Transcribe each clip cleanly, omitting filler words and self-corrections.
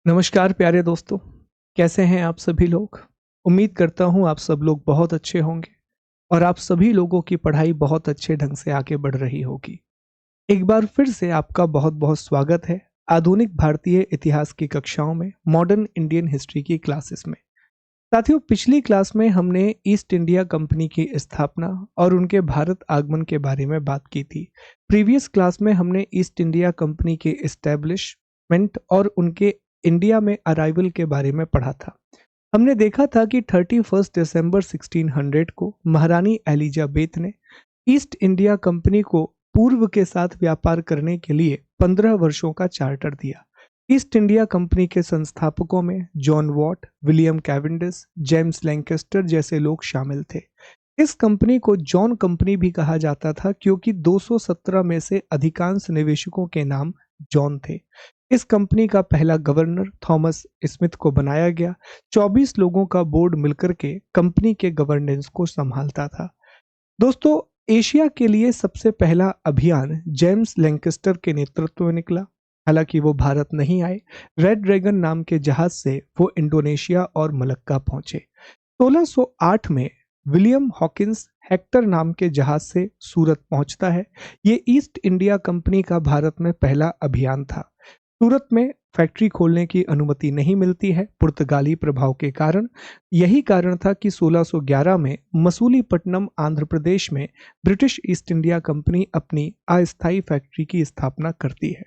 नमस्कार प्यारे दोस्तों, कैसे हैं आप सभी लोग? उम्मीद करता हूँ आप सब लोग बहुत अच्छे होंगे और आप सभी लोगों की पढ़ाई बहुत अच्छे ढंग से आगे बढ़ रही होगी। एक बार फिर से आपका बहुत-बहुत स्वागत है आधुनिक भारतीय इतिहास की कक्षाओं में, मॉडर्न इंडियन हिस्ट्री की क्लासेस में। साथियों, पिछली क्लास में हमने ईस्ट इंडिया कंपनी की स्थापना और उनके भारत आगमन के बारे में बात की थी। प्रीवियस क्लास में हमने ईस्ट इंडिया कंपनी के एस्टेब्लिशमेंट और उनके इंडिया में अराइवल के बारे में पढ़ा था। हमने देखा था कि 31 दिसंबर 1600 को महारानी एलिजाबेथ ने ईस्ट इंडिया कंपनी को पूर्व के साथ व्यापार करने के लिए 15 वर्षों का चार्टर दिया। ईस्ट इंडिया कंपनी के संस्थापकों में John what, William Cavendish, James Lancaster जैसे लोग शामिल थे। इस कंपनी को जॉन कंपनी भी कहा जाता था क्योंकि 217 में से अधिकांश निवेशकों के नाम जॉन थे। इस कंपनी का पहला गवर्नर थॉमस स्मिथ को बनाया गया। 24 लोगों का बोर्ड मिलकर के कंपनी के गवर्नेंस को संभालता था। दोस्तों, एशिया के लिए सबसे पहला अभियान जेम्स लैंकेस्टर के नेतृत्व में निकला। हालांकि वो भारत नहीं आए, रेड ड्रैगन नाम के जहाज से वो इंडोनेशिया और मलक्का पहुंचे। 1608 में विलियम हॉकिंस हेक्टर नाम के जहाज से सूरत पहुंचता है। ये ईस्ट इंडिया कंपनी का भारत में पहला अभियान था। सूरत में फैक्ट्री खोलने की अनुमति नहीं मिलती है पुर्तगाली प्रभाव के कारण। यही कारण था कि 1611 में मसूलीपट्टनम आंध्र प्रदेश में ब्रिटिश ईस्ट इंडिया कंपनी अपनी अस्थायी फैक्ट्री की स्थापना करती है।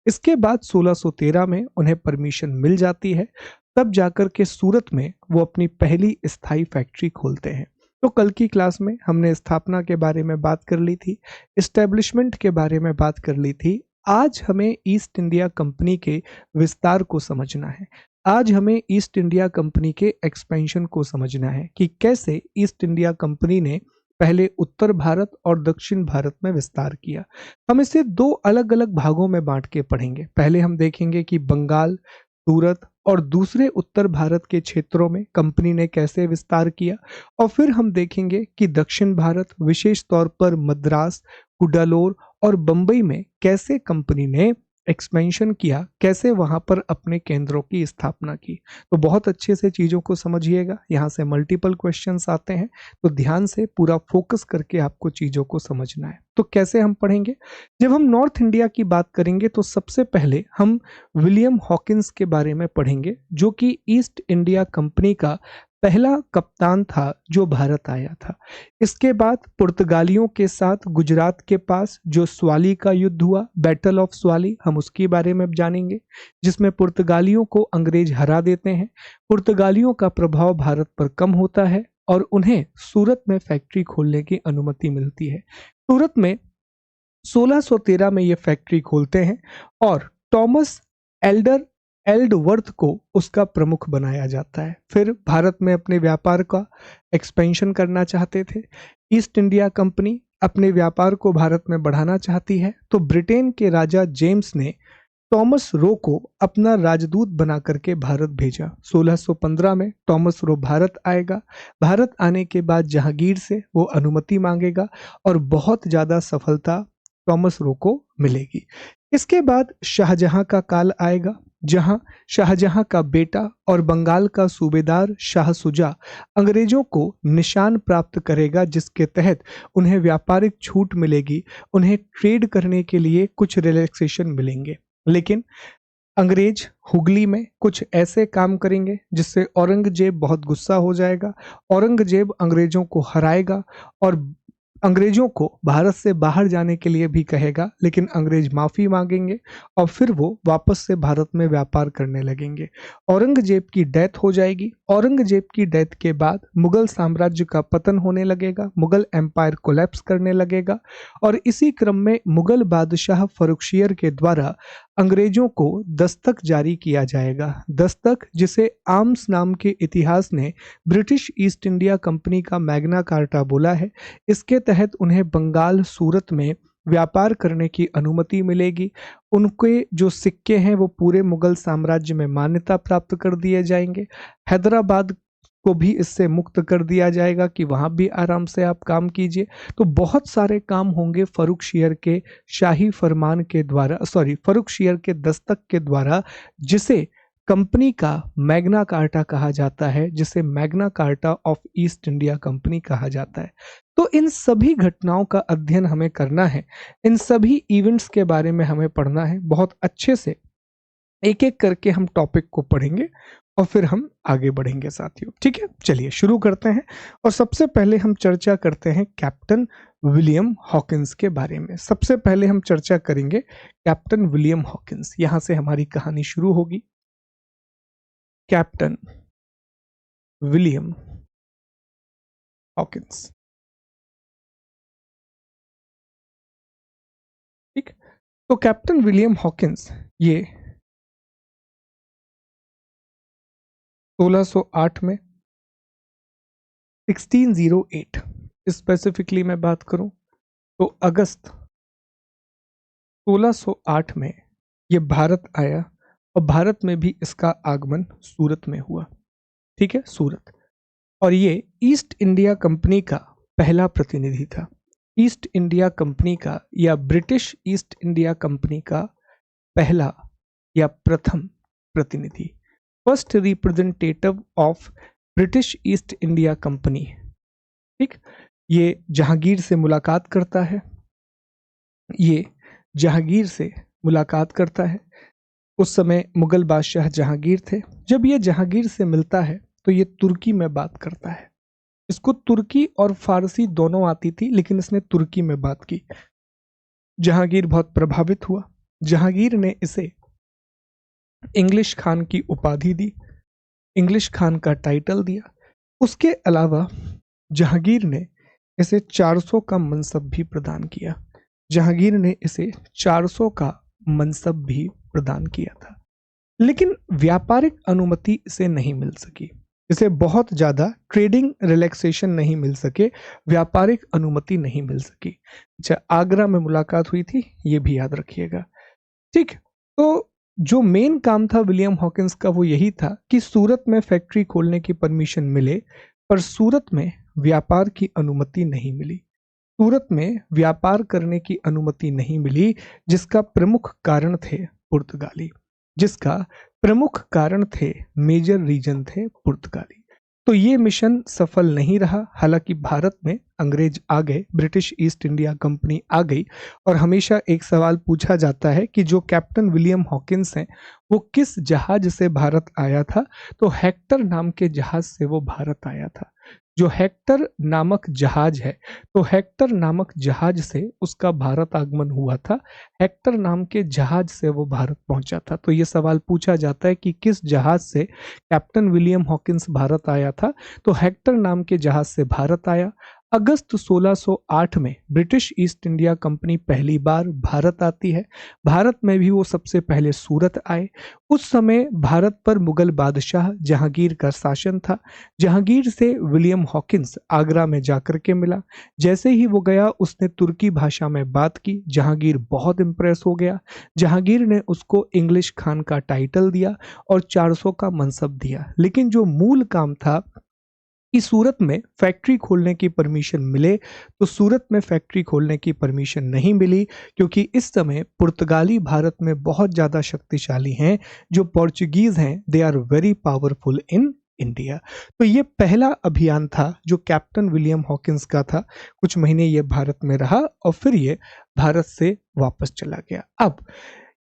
इसके बाद 1613 में उन्हें परमिशन मिल जाती है, तब जाकर के सूरत में वो अपनी पहली स्थायी फैक्ट्री खोलते हैं। तो कल की क्लास में हमने स्थापना के बारे में बात कर ली थी, एस्टेब्लिशमेंट के बारे में बात कर ली थी। आज हमें ईस्ट इंडिया कंपनी के विस्तार को समझना है। आज हमें ईस्ट इंडिया कंपनी के एक्सपेंशन को समझना है कि कैसे ईस्ट इंडिया कंपनी ने पहले उत्तर भारत और दक्षिण भारत में विस्तार किया। हम इसे दो अलग अलग भागों में बांट के पढ़ेंगे। पहले हम देखेंगे कि बंगाल, सूरत और दूसरे उत्तर भारत के क्षेत्रों में कंपनी ने कैसे विस्तार किया, और फिर हम देखेंगे कि दक्षिण भारत, विशेष तौर पर मद्रास, कुडालोर और बंबई में कैसे कंपनी ने एक्सपेंशन किया, कैसे वहां पर अपने केंद्रों की स्थापना की। तो बहुत अच्छे से चीजों को समझिएगा, यहाँ से मल्टीपल क्वेश्चंस आते हैं, तो ध्यान से पूरा फोकस करके आपको चीजों को समझना है। तो कैसे हम पढ़ेंगे? जब हम नॉर्थ इंडिया की बात करेंगे तो सबसे पहले हम विलियम हॉकिंस के बारे में पढ़ेंगे, जो कि ईस्ट इंडिया कंपनी का पहला कप्तान था जो भारत आया था। इसके बाद पुर्तगालियों के साथ गुजरात के पास जो स्वाली का युद्ध हुआ, बैटल ऑफ स्वाली, हम उसके बारे में जानेंगे, जिसमें पुर्तगालियों को अंग्रेज हरा देते हैं। पुर्तगालियों का प्रभाव भारत पर कम होता है और उन्हें सूरत में फैक्ट्री खोलने की अनुमति मिलती है। सूरत में 1613 में ये फैक्ट्री खोलते हैं और टॉमस एल्डर एल्डवर्थ को उसका प्रमुख बनाया जाता है। फिर भारत में अपने व्यापार का एक्सपेंशन करना चाहते थे। ईस्ट इंडिया कंपनी अपने व्यापार को भारत में बढ़ाना चाहती है, तो ब्रिटेन के राजा जेम्स ने टॉमस रो को अपना राजदूत बना करके भारत भेजा। 1615 में टॉमस रो भारत आएगा। भारत आने के बाद जहांगीर से वो अनुमति मांगेगा और बहुत ज़्यादा सफलता टॉमस रो को मिलेगी। इसके बाद शाहजहां का काल आएगा, जहां शाहजहां का बेटा और बंगाल का सूबेदार शाह सुजा अंग्रेजों को निशान प्राप्त करेगा, जिसके तहत उन्हें व्यापारिक छूट मिलेगी, उन्हें ट्रेड करने के लिए कुछ रिलैक्सेशन मिलेंगे। लेकिन अंग्रेज हुगली में कुछ ऐसे काम करेंगे जिससे औरंगजेब बहुत गुस्सा हो जाएगा। औरंगजेब अंग्रेजों को हराएगा और अंग्रेजों को भारत से बाहर जाने के लिए भी कहेगा, लेकिन अंग्रेज माफी मांगेंगे और फिर वो वापस से भारत में व्यापार करने लगेंगे। औरंगजेब की डेथ हो जाएगी। औरंगजेब की डेथ के बाद मुगल साम्राज्य का पतन होने लगेगा, मुगल एम्पायर कोलैप्स करने लगेगा और इसी क्रम में मुगल बादशाह फर्रुखशियर के द्वारा अंग्रेजों को दस्तक जारी किया जाएगा। दस्तक, जिसे आर्म्स नाम के इतिहास ने ब्रिटिश ईस्ट इंडिया कंपनी का मैग्ना कार्टा बोला है। इसके तहत उन्हें बंगाल, सूरत में व्यापार करने की अनुमति मिलेगी। उनके जो सिक्के हैं वो पूरे मुगल साम्राज्य में मान्यता प्राप्त कर दिए जाएंगे। हैदराबाद को भी इससे मुक्त कर दिया जाएगा कि वहां भी आराम से आप काम कीजिए। तो बहुत सारे काम होंगे फर्रुखशियर के शाही फरमान के द्वारा, फर्रुखशियर के दस्तक के द्वारा, जिसे कंपनी का मैग्ना कार्टा कहा जाता है, जिसे Magna carta of east India company कहा जाता है। तो इन सभी घटनाओं का अध्ययन हमें करना है, इन सभी इवेंट्स के बारे में हमें पढ़ना है बहुत अच्छे से। एक एक करके हम टॉपिक को पढ़ेंगे और फिर हम आगे बढ़ेंगे साथियों, ठीक है। चलिए शुरू करते हैं और सबसे पहले हम चर्चा करते हैं कैप्टन विलियम हॉकिंस के बारे में। सबसे पहले हम चर्चा करेंगे कैप्टन विलियम हॉकिंस। यहां से हमारी कहानी शुरू होगी। कैप्टन विलियम हॉकिंस, ठीक। तो कैप्टन विलियम हॉकिंस ये 1608 में 1608 स्पेसिफिकली मैं बात करूं तो अगस्त 1608 में ये भारत आया और भारत में भी इसका आगमन सूरत में हुआ, ठीक है, सूरत। और ये ईस्ट इंडिया कंपनी का पहला प्रतिनिधि था। ईस्ट इंडिया कंपनी का या ब्रिटिश ईस्ट इंडिया कंपनी का पहला या प्रथम प्रतिनिधि, first representative of British East India company, ठीक। ये जहांगीर से मुलाकात करता है, ये जहांगीर से मुलाकात करता है। उस समय मुगल बादशाह जहांगीर थे। जब ये जहांगीर से मिलता है तो ये तुर्की में बात करता है। इसको तुर्की और फारसी दोनों आती थी, लेकिन इसने तुर्की में बात की। जहांगीर बहुत प्रभावित हुआ। जहांगीर ने इसे इंग्लिश खान की उपाधि दी, इंग्लिश खान का टाइटल दिया। उसके अलावा जहांगीर ने इसे 400 का मनसब भी प्रदान किया। जहांगीर ने इसे 400 का मनसब भी प्रदान किया था, लेकिन व्यापारिक अनुमति इसे नहीं मिल सकी। इसे बहुत ज्यादा ट्रेडिंग रिलैक्सेशन नहीं मिल सके, व्यापारिक अनुमति नहीं मिल सकी। अच्छा, आगरा में मुलाकात हुई थी, ये भी याद रखिएगा, ठीक। तो जो मेन काम था विलियम हॉकिंस का वो यही था कि सूरत में फैक्ट्री खोलने की परमिशन मिले, पर सूरत में व्यापार की अनुमति नहीं मिली। सूरत में व्यापार करने की अनुमति नहीं मिली, जिसका प्रमुख कारण थे पुर्तगाली, जिसका प्रमुख कारण थे, मेजर रीजन थे पुर्तगाली। तो ये मिशन सफल नहीं रहा। हालांकि भारत में अंग्रेज आ गए, ब्रिटिश ईस्ट इंडिया कंपनी आ गई। और हमेशा एक सवाल पूछा जाता है कि जो कैप्टन विलियम हॉकिंस हैं वो किस जहाज से भारत आया था। तो हेक्टर नाम के जहाज से वो भारत आया था। जो हेक्टर नामक जहाज है, तो हेक्टर नामक जहाज से उसका भारत आगमन हुआ था। हेक्टर नाम के जहाज से वो भारत पहुंचा था। तो ये सवाल पूछा जाता है कि किस जहाज से कैप्टन विलियम हॉकिंस भारत आया था। तो हेक्टर नाम के जहाज से भारत आया। अगस्त 1608 में ब्रिटिश ईस्ट इंडिया कंपनी पहली बार भारत आती है। भारत में भी वो सबसे पहले सूरत आए। उस समय भारत पर मुगल बादशाह जहांगीर का शासन था। जहांगीर से विलियम हॉकिंस आगरा में जाकर के मिला। जैसे ही वो गया उसने तुर्की भाषा में बात की। जहांगीर बहुत इंप्रेस हो गया। जहांगीर ने उसको इंग्लिश खान का टाइटल दिया और 400 का मनसब दिया। लेकिन जो मूल काम था कि सूरत में फैक्ट्री खोलने की परमिशन मिले, तो सूरत में फैक्ट्री खोलने की परमिशन नहीं मिली, क्योंकि इस समय पुर्तगाली भारत में बहुत ज़्यादा शक्तिशाली हैं। जो पोर्चुगीज हैं, they are very powerful in India. तो ये पहला अभियान था जो कैप्टन विलियम हॉकिंस का था। कुछ महीने ये भारत में रहा और फिर ये भारत से वापस चला गया। अब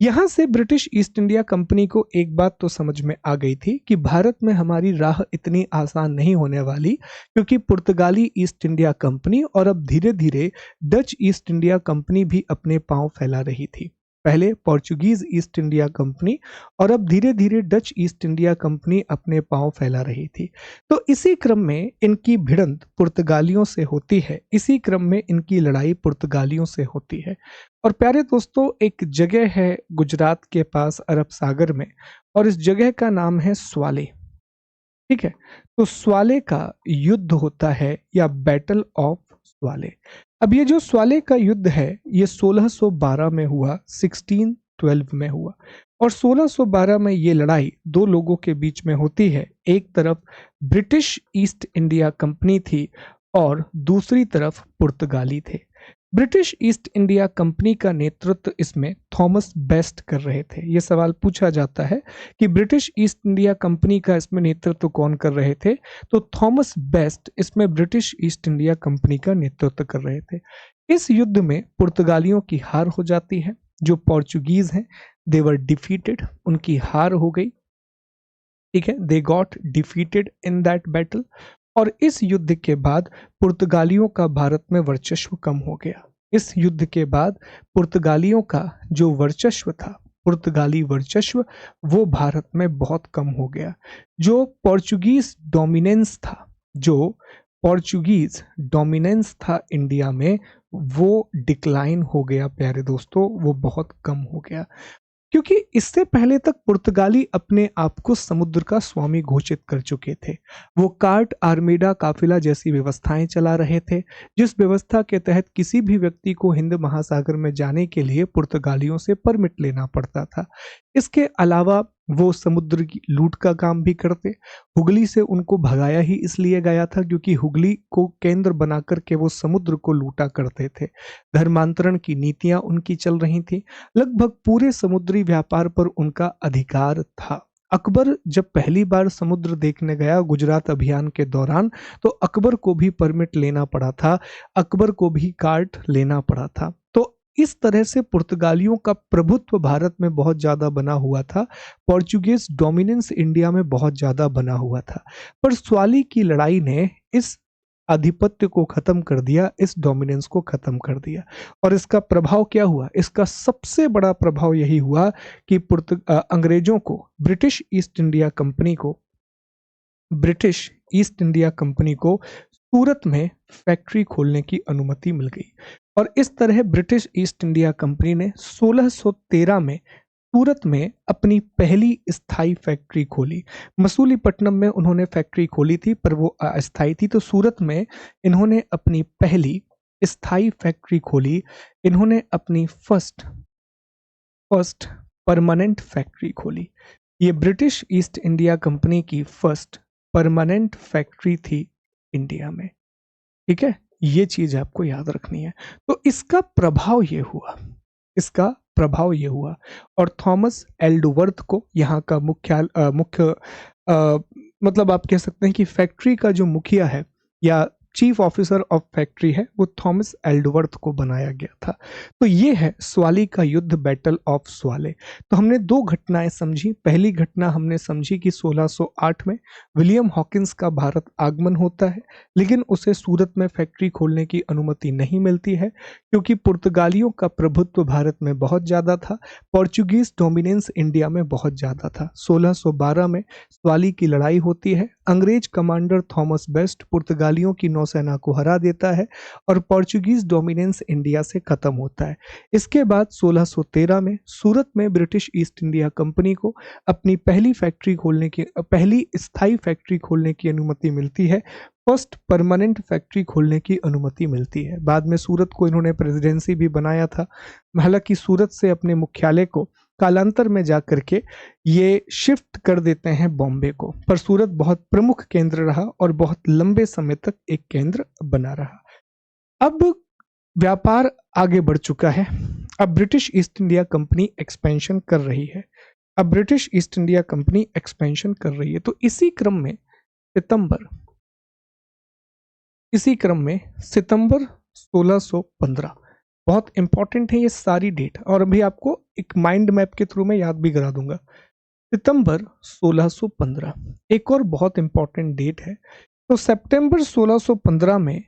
यहां से ब्रिटिश ईस्ट इंडिया कंपनी को एक बात तो समझ में आ गई थी कि भारत में हमारी राह इतनी आसान नहीं होने वाली, क्योंकि पुर्तगाली ईस्ट इंडिया कंपनी और अब धीरे धीरे डच ईस्ट इंडिया कंपनी भी अपने पांव फैला रही थी। पहले पोर्चुगीज ईस्ट इंडिया कंपनी और अब धीरे धीरे डच ईस्ट इंडिया कंपनी अपने पांव फैला रही थी। तो इसी क्रम में इनकी भिड़ंत पुर्तगालियों से होती है, इसी क्रम में इनकी लड़ाई पुर्तगालियों से होती है। और प्यारे दोस्तों, एक जगह है गुजरात के पास अरब सागर में, और इस जगह का नाम है स्वाले, ठीक है। तो स्वाले का युद्ध होता है या बैटल ऑफ स्वाले। अब ये जो स्वाले का युद्ध है ये 1612 में हुआ, 1612 में हुआ। और 1612 में ये लड़ाई दो लोगों के बीच में होती है। एक तरफ ब्रिटिश ईस्ट इंडिया कंपनी थी और दूसरी तरफ पुर्तगाली थे। ब्रिटिश ईस्ट इंडिया कंपनी का नेतृत्व इसमें थॉमस बेस्ट कर रहे थे। ये सवाल पूछा जाता है कि ब्रिटिश ईस्ट इंडिया कंपनी का इसमें नेतृत्व कौन कर रहे थे, तो थॉमस बेस्ट इसमें ब्रिटिश ईस्ट इंडिया कंपनी का नेतृत्व कर रहे थे। इस युद्ध में पुर्तगालियों की हार हो जाती है। जो पोर्चुगीज हैं, दे वर डिफीटेड, उनकी हार हो गई। ठीक है, they got defeated in that battle. और इस युद्ध के बाद पुर्तगालियों का भारत में वर्चस्व कम हो गया। इस युद्ध के बाद पुर्तगालियों का जो वर्चस्व था, पुर्तगाली वर्चस्व, वो भारत में बहुत कम हो गया। जो पोर्चुगीज डोमिनेंस था, जो पोर्चुगीज डोमिनेंस था इंडिया में, वो डिक्लाइन हो गया प्यारे दोस्तों, वो बहुत कम हो गया। क्योंकि इससे पहले तक पुर्तगाली अपने आप को समुद्र का स्वामी घोषित कर चुके थे। वो कार्ट आर्मेडा काफिला जैसी व्यवस्थाएं चला रहे थे, जिस व्यवस्था के तहत किसी भी व्यक्ति को हिंद महासागर में जाने के लिए पुर्तगालियों से परमिट लेना पड़ता था। इसके अलावा वो समुद्र की लूट का काम भी करते। हुगली से उनको भगाया ही इसलिए गया था क्योंकि हुगली को केंद्र बना करके वो समुद्र को लूटा करते थे। धर्मांतरण की नीतियां उनकी चल रही थी। लगभग पूरे समुद्री व्यापार पर उनका अधिकार था। अकबर जब पहली बार समुद्र देखने गया गुजरात अभियान के दौरान, तो अकबर को भी परमिट लेना पड़ा था, अकबर को भी कार्ट लेना पड़ा था। तो इस तरह से पुर्तगालियों का प्रभुत्व भारत में बहुत ज्यादा बना हुआ था। पोर्चुगीज डोमिनेंस इंडिया में बहुत ज्यादा बना हुआ था। पर स्वाली की लड़ाई ने इस आधिपत्य को खत्म कर दिया, इस डोमिनेंस को खत्म कर दिया। और इसका प्रभाव क्या हुआ? इसका सबसे बड़ा प्रभाव यही हुआ कि अंग्रेजों को, ब्रिटिश ईस्ट इंडिया कंपनी को सूरत में फैक्ट्री खोलने की अनुमति मिल गई। और इस तरह ब्रिटिश ईस्ट इंडिया कंपनी ने 1613 में सूरत में अपनी पहली स्थायी फैक्ट्री खोली। मसूलीपट्टनम में उन्होंने फैक्ट्री खोली थी, पर वो अस्थायी थी। तो सूरत में इन्होंने अपनी पहली स्थायी फैक्ट्री खोली। इन्होंने अपनी फर्स्ट परमानेंट फैक्ट्री खोली। ये ब्रिटिश ईस्ट इंडिया कंपनी की फर्स्ट परमानेंट फैक्ट्री थी इंडिया में। ठीक है, ये चीज आपको याद रखनी है। तो इसका प्रभाव ये हुआ और थॉमस एल्डवर्थ को यहाँ का मतलब आप कह सकते हैं कि फैक्ट्री का जो मुखिया है या चीफ ऑफिसर ऑफ फैक्ट्री है, वो थॉमस एल्डवर्थ को बनाया गया था। तो ये है स्वाली का युद्ध, बैटल ऑफ स्वाले। तो हमने दो घटनाएं समझी। पहली घटना हमने समझी कि 1608 में विलियम हॉकिंस का भारत आगमन होता है, लेकिन उसे सूरत में फैक्ट्री खोलने की अनुमति नहीं मिलती है क्योंकि पुर्तगालियों का प्रभुत्व भारत में बहुत ज्यादा था, पोर्चुगीज डोमिनेंस इंडिया में बहुत ज्यादा था। 1612 में स्वाली की लड़ाई होती है। अंग्रेज कमांडर थॉमस बेस्ट पुर्तगालियों की नौसेना को हरा देता है और पोर्चुगीज डोमिनेंस इंडिया से खत्म होता है। इसके बाद 1613 में सूरत में ब्रिटिश ईस्ट इंडिया कंपनी को अपनी पहली स्थायी फैक्ट्री खोलने की अनुमति मिलती है, फर्स्ट परमानेंट फैक्ट्री खोलने की अनुमति मिलती है। बाद में सूरत को इन्होंने प्रेसिडेंसी भी बनाया था। हालांकि सूरत से अपने मुख्यालय को कालांतर में जाकर के ये शिफ्ट कर देते हैं बॉम्बे को, पर सूरत बहुत प्रमुख केंद्र रहा और बहुत लंबे समय तक एक केंद्र बना रहा। अब व्यापार आगे बढ़ चुका है। अब British East India company expansion कर रही है। तो इसी क्रम में सितंबर 1615, बहुत इंपॉर्टेंट है ये सारी डेट, और अभी आपको एक माइंड मैप के थ्रू मैं याद भी करा दूंगा। सितंबर 1615 एक और बहुत इंपॉर्टेंट डेट है। तो सितंबर 1615 में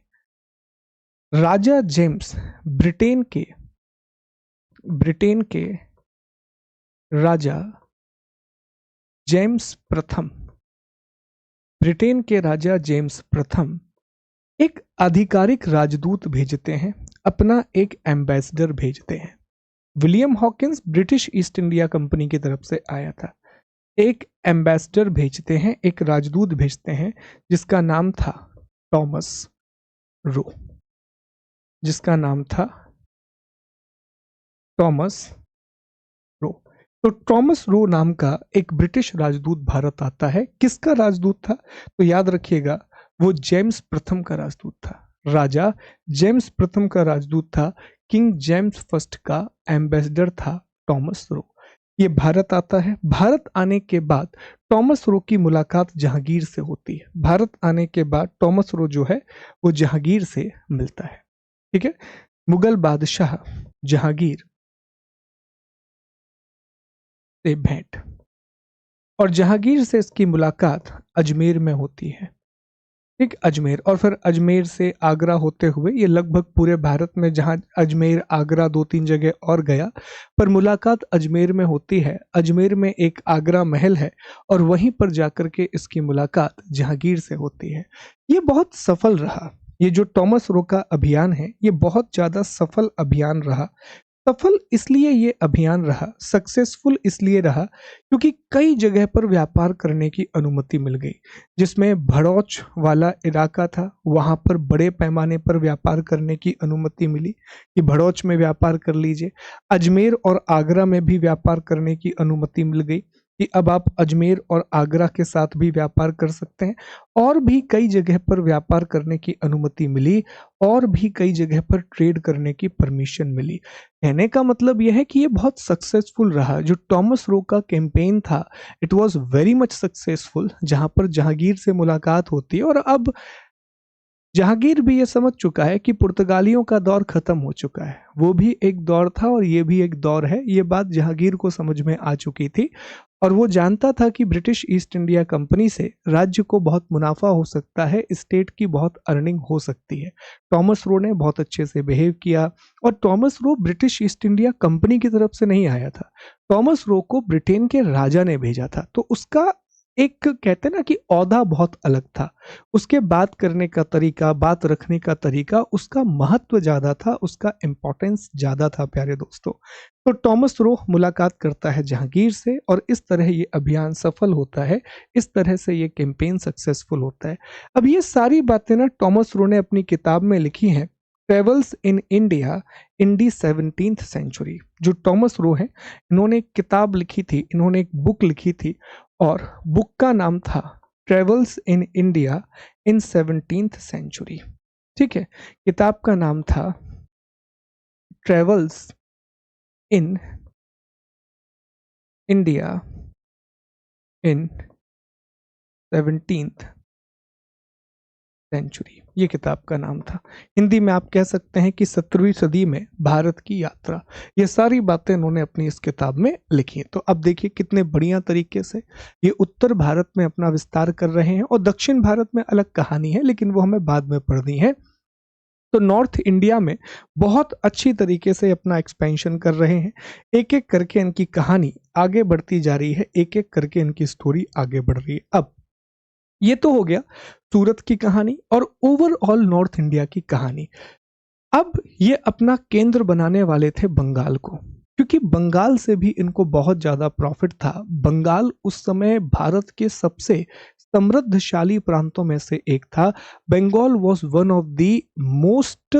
राजा जेम्स, ब्रिटेन के राजा जेम्स प्रथम एक आधिकारिक राजदूत भेजते हैं, अपना एक एम्बेसडर भेजते हैं। William Hawkins British East India company की तरफ से आया था। एक एम्बेसडर भेजते हैं, एक राजदूत भेजते हैं जिसका नाम था टॉमस रो। तो टॉमस रो नाम का एक ब्रिटिश राजदूत भारत आता है। किसका राजदूत था? तो याद रखिएगा, वो जेम्स प्रथम का राजदूत था। राजा जेम्स प्रथम का राजदूत था, किंग जेम्स फर्स्ट का एम्बेसडर था टॉमस रो। ये भारत आता है। भारत आने के बाद टॉमस रो की मुलाकात जहांगीर से होती है। भारत आने के बाद टॉमस रो जो है वो जहांगीर से मिलता है। ठीक है। मुगल बादशाह जहांगीर से भेंट, और जहांगीर से इसकी मुलाकात अजमेर में होती है। ठीक, अजमेर, और फिर अजमेर से आगरा होते हुए ये लगभग पूरे भारत में, जहां अजमेर आगरा दो तीन जगह और गया, पर मुलाकात अजमेर में होती है। अजमेर में एक आगरा महल है और वहीं पर जाकर के इसकी मुलाकात जहांगीर से होती है। ये बहुत सफल रहा। ये जो टॉमस रो का अभियान है ये बहुत ज्यादा सफल अभियान रहा। सफल इसलिए ये अभियान रहा, सक्सेसफुल इसलिए रहा क्योंकि कई जगह पर व्यापार करने की अनुमति मिल गई। जिसमें भड़ौच वाला इलाका था वहां पर बड़े पैमाने पर व्यापार करने की अनुमति मिली कि भड़ौच में व्यापार कर लीजिए। अजमेर और आगरा में भी व्यापार करने की अनुमति मिल गई कि अब आप अजमेर और आगरा के साथ भी व्यापार कर सकते हैं। और भी कई जगह पर व्यापार करने की अनुमति मिली, और भी कई जगह पर ट्रेड करने की परमिशन मिली। कहने का मतलब यह है कि ये बहुत सक्सेसफुल रहा। जो टॉमस रो का कैंपेन था, it was very much successful, जहां पर जहांगीर से मुलाकात होती है। और अब जहांगीर भी ये समझ चुका है कि पुर्तगालियों का दौर खत्म हो चुका है। वो भी एक दौर था और ये भी एक दौर है। ये बात जहांगीर को समझ में आ चुकी थी और वो जानता था कि ब्रिटिश ईस्ट इंडिया कंपनी से राज्य को बहुत मुनाफा हो सकता है, स्टेट की बहुत अर्निंग हो सकती है। टॉमस रो ने बहुत अच्छे से बिहेव किया। और Thomas Roe British East India company की तरफ से नहीं आया था। टॉमस रो को ब्रिटेन के राजा ने भेजा था, तो उसका एक, कहते ना कि औहदा बहुत अलग था। उसके बात करने का तरीका, बात रखने का तरीका, उसका महत्व ज्यादा था, उसका इंपॉर्टेंस ज्यादा था प्यारे दोस्तों। तो टॉमस रो मुलाकात करता है जहांगीर से और इस तरह ये अभियान सफल होता है। इस तरह से ये कैंपेन सक्सेसफुल होता है। अब ये सारी बातें ना टॉमस रो ने अपनी किताब में लिखी हैं, travels in India in the 17th century. जो टॉमस रो है, इन्होंने एक किताब लिखी थी, इन्होंने एक बुक लिखी थी और बुक का नाम था travels in India in 17th century. ठीक है, किताब का नाम था travels in India in 17th century, ये किताब का नाम था। हिंदी में आप कह सकते हैं कि 17वीं सदी में भारत की यात्रा। ये सारी बातें उन्होंने अपनी इस किताब में लिखी हैं। तो अब देखिए कितने बढ़िया तरीके से ये उत्तर भारत में अपना विस्तार कर रहे हैं और दक्षिण भारत में अलग कहानी है, लेकिन वो हमें बाद में पढ़नी है। तो नॉर्थ इंडिया में बहुत अच्छी तरीके से अपना एक्सपेंशन कर रहे हैं। एक एक करके इनकी कहानी आगे बढ़ती जा रही है, एक एक करके इनकी स्टोरी आगे बढ़ रही है। अब ये तो हो गया सूरत की कहानी और ओवरऑल नॉर्थ इंडिया की कहानी। अब ये अपना केंद्र बनाने वाले थे बंगाल को, क्योंकि बंगाल से भी इनको बहुत ज्यादा प्रॉफिट था। बंगाल उस समय भारत के सबसे समृद्धशाली प्रांतों में से एक था। Bengal was one of the most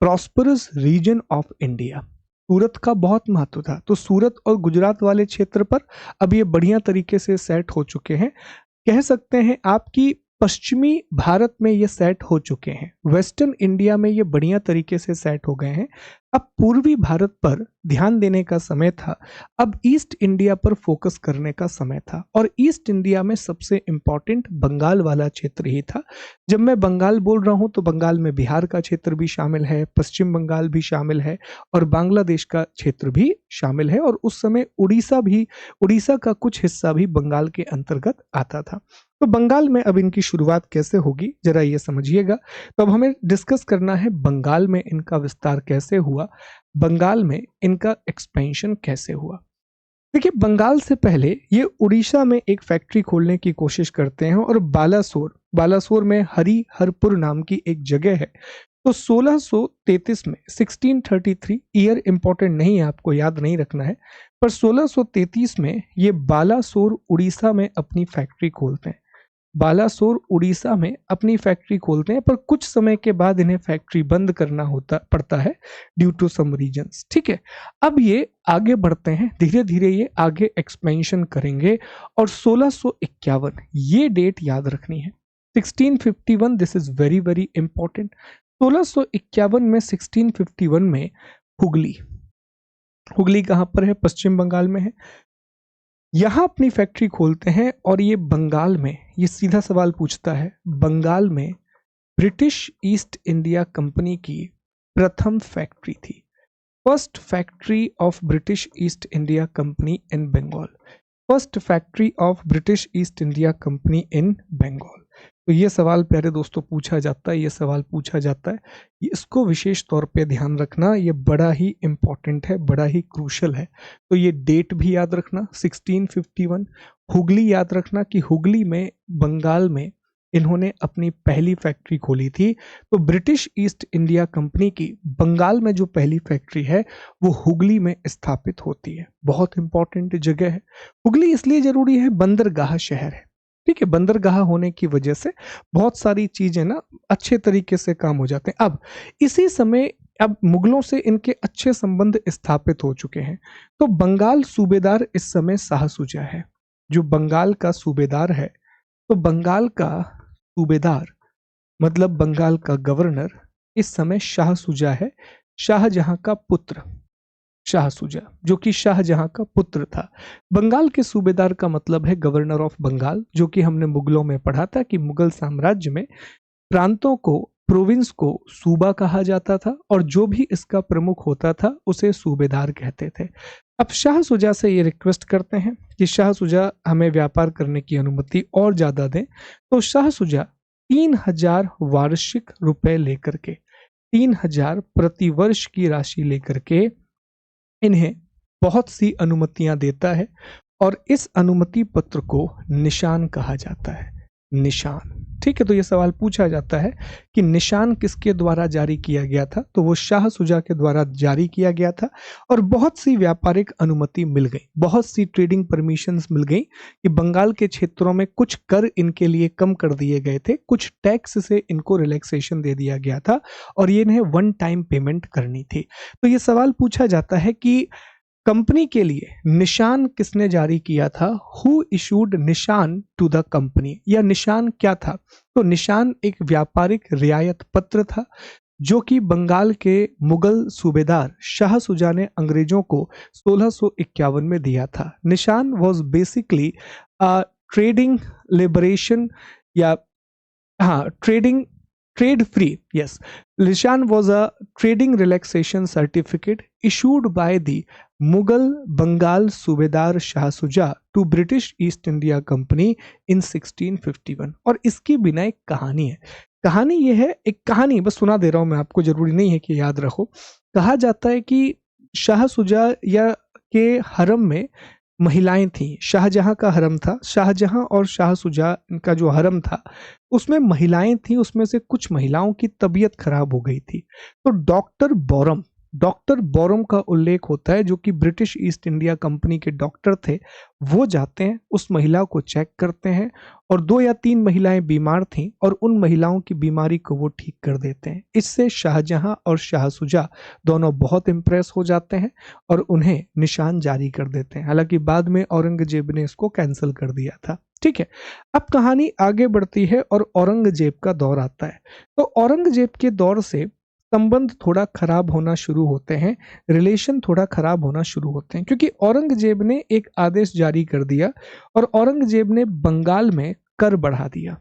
prosperous region of India. Surat का बहुत महत्व था। तो सूरत और गुजरात वाले क्षेत्र पर अब ये बढ़िया तरीके से सेट हो चुके हैं। कह सकते हैं आपकी पश्चिमी भारत में ये सेट हो चुके हैं, वेस्टर्न इंडिया में ये बढ़िया तरीके से सेट हो गए हैं। अब पूर्वी भारत पर ध्यान देने का समय था। अब ईस्ट इंडिया पर फोकस करने का समय था और ईस्ट इंडिया में सबसे इंपॉर्टेंट बंगाल वाला क्षेत्र ही था। जब मैं बंगाल बोल रहा हूं तो बंगाल में बिहार का क्षेत्र भी शामिल है, पश्चिम बंगाल भी शामिल है और बांग्लादेश का क्षेत्र भी शामिल है। और उस समय उड़ीसा का कुछ हिस्सा भी बंगाल के अंतर्गत आता था। तो बंगाल में अब इनकी शुरुआत कैसे होगी जरा ये समझिएगा। तो अब हमें डिस्कस करना है बंगाल में इनका विस्तार कैसे हुआ, बंगाल में इनका एक्सपेंशन कैसे हुआ। देखिए, बंगाल से पहले ये उड़ीसा में एक फैक्ट्री खोलने की कोशिश करते हैं और बालासोर में हरिहरपुर नाम की एक जगह है। तो 1633 में 1633 ईयर इंपॉर्टेंट नहीं है, आपको याद नहीं रखना है, पर 1633 में ये बालासोर उड़ीसा में अपनी फैक्ट्री खोलते हैं। बालासोर उड़ीसा में अपनी फैक्ट्री खोलते हैं, पर कुछ समय के बाद इन्हें फैक्ट्री बंद करना पड़ता है ड्यू टू सम रीजंस। ठीक है, अब ये आगे बढ़ते हैं, धीरे धीरे ये आगे एक्सपेंशन करेंगे और 1651 ये डेट याद रखनी है। 1651, this is very very important. 1651 में 1651 में हुगली, हुगली कहाँ पर है? पश्चिम बंगाल में है। यहाँ अपनी फैक्ट्री खोलते हैं और ये बंगाल में, ये सीधा सवाल पूछता है, बंगाल में ब्रिटिश ईस्ट इंडिया कंपनी की प्रथम फैक्ट्री थी। First factory of British East India Company in Bengal, first factory of British East India Company in Bengal. तो ये सवाल प्यारे दोस्तों पूछा जाता है, ये सवाल पूछा जाता है, इसको विशेष तौर पे ध्यान रखना, ये बड़ा ही इंपॉर्टेंट है, बड़ा ही क्रूशल है। तो ये डेट भी याद रखना 1651, हुगली याद रखना कि हुगली में, बंगाल में इन्होंने अपनी पहली फैक्ट्री खोली थी। तो ब्रिटिश ईस्ट इंडिया कंपनी की बंगाल में जो पहली फैक्ट्री है वो हुगली में स्थापित होती है। बहुत इंपॉर्टेंट जगह है हुगली, इसलिए जरूरी है, बंदरगाह शहर है, ठीक है। बंदरगाह होने की वजह से बहुत सारी चीजें ना अच्छे तरीके से काम हो जाते हैं। अब इसी समय, अब मुगलों से इनके अच्छे संबंध स्थापित हो चुके हैं। तो बंगाल सूबेदार इस समय शाह सुजा है, जो बंगाल का सूबेदार है। तो बंगाल का सूबेदार मतलब बंगाल का गवर्नर इस समय शाह सुजा है, शाहजहां का पुत्र शाह सुजा, जो कि शाहजहां का पुत्र था। बंगाल के सूबेदार का मतलब है गवर्नर ऑफ बंगाल, जो कि हमने मुगलों में पढ़ा था कि मुगल साम्राज्य में प्रांतों को, प्रोविंस को सूबा कहा जाता था और जो भी इसका प्रमुख होता था उसे सूबेदार कहते थे। अब शाह सुजा से ये रिक्वेस्ट करते हैं कि शाह सुजा हमें व्यापार करने की अनुमति और ज्यादा दें। तो शाह सुजा 3000 वार्षिक रुपए लेकर के, 3000 प्रतिवर्ष की राशि लेकर के इन्हें बहुत सी अनुमतियां देता है और इस अनुमति पत्र को निशान कहा जाता है। निशान, ठीक है। तो यह सवाल पूछा जाता है कि निशान किसके द्वारा जारी किया गया था? तो वो शाह सुजा के द्वारा जारी किया गया था और बहुत सी व्यापारिक अनुमति मिल गई, बहुत सी ट्रेडिंग परमिशंस मिल गई कि बंगाल के क्षेत्रों में कुछ कर इनके लिए कम कर दिए गए थे, कुछ टैक्स से इनको रिलैक्सेशन दे दिया गया था और ये इन्हें वन टाइम पेमेंट करनी थी। तो ये सवाल पूछा जाता है कि कंपनी के लिए निशान किसने जारी किया था? हु इशूड निशान टू द कंपनी, या निशान क्या था? तो निशान एक व्यापारिक रियायत पत्र था जो कि बंगाल के मुगल सूबेदार शाह सुजा ने अंग्रेजों को 1651 में दिया था। निशान वॉज बेसिकली ट्रेडिंग लिबरेशन, या हाँ, trade free, yes. Lishan was a trading relaxation certificate issued by the Mughal Bengal Subedar Shah Suja to British East India Company in 1651। और इसकी बिना एक कहानी है। कहानी ये है, एक कहानी बस सुना दे रहा हूं मैं आपको, जरूरी नहीं है कि याद रखो। कहा जाता है कि शाह सुजा या के हरम में महिलाएं थीं। शाहजहां का हरम था, शाहजहां और शाह सुजा का जो हरम था उसमें महिलाएं थीं। उसमें से कुछ महिलाओं की तबीयत खराब हो गई थी। तो डॉक्टर बोरम का उल्लेख होता है, जो कि ब्रिटिश ईस्ट इंडिया कंपनी के डॉक्टर थे। वो जाते हैं, उस महिला को चेक करते हैं और 2 या 3 महिलाएं बीमार थीं और उन महिलाओं की बीमारी को वो ठीक कर देते हैं। इससे शाहजहां और शाह सुजा दोनों बहुत इंप्रेस हो जाते हैं और उन्हें निशान जारी कर देते हैं। हालांकि बाद में औरंगजेब ने इसको कैंसिल कर दिया था, ठीक है। अब कहानी आगे बढ़ती है और औरंगजेब का दौर आता है। तो औरंगजेब के दौर से संबंध थोड़ा खराब होना शुरू होते हैं, रिलेशन थोड़ा खराब होना शुरू होते हैं, क्योंकि औरंगजेब ने एक आदेश जारी कर दिया और औरंगजेब ने बंगाल में कर बढ़ा दिया।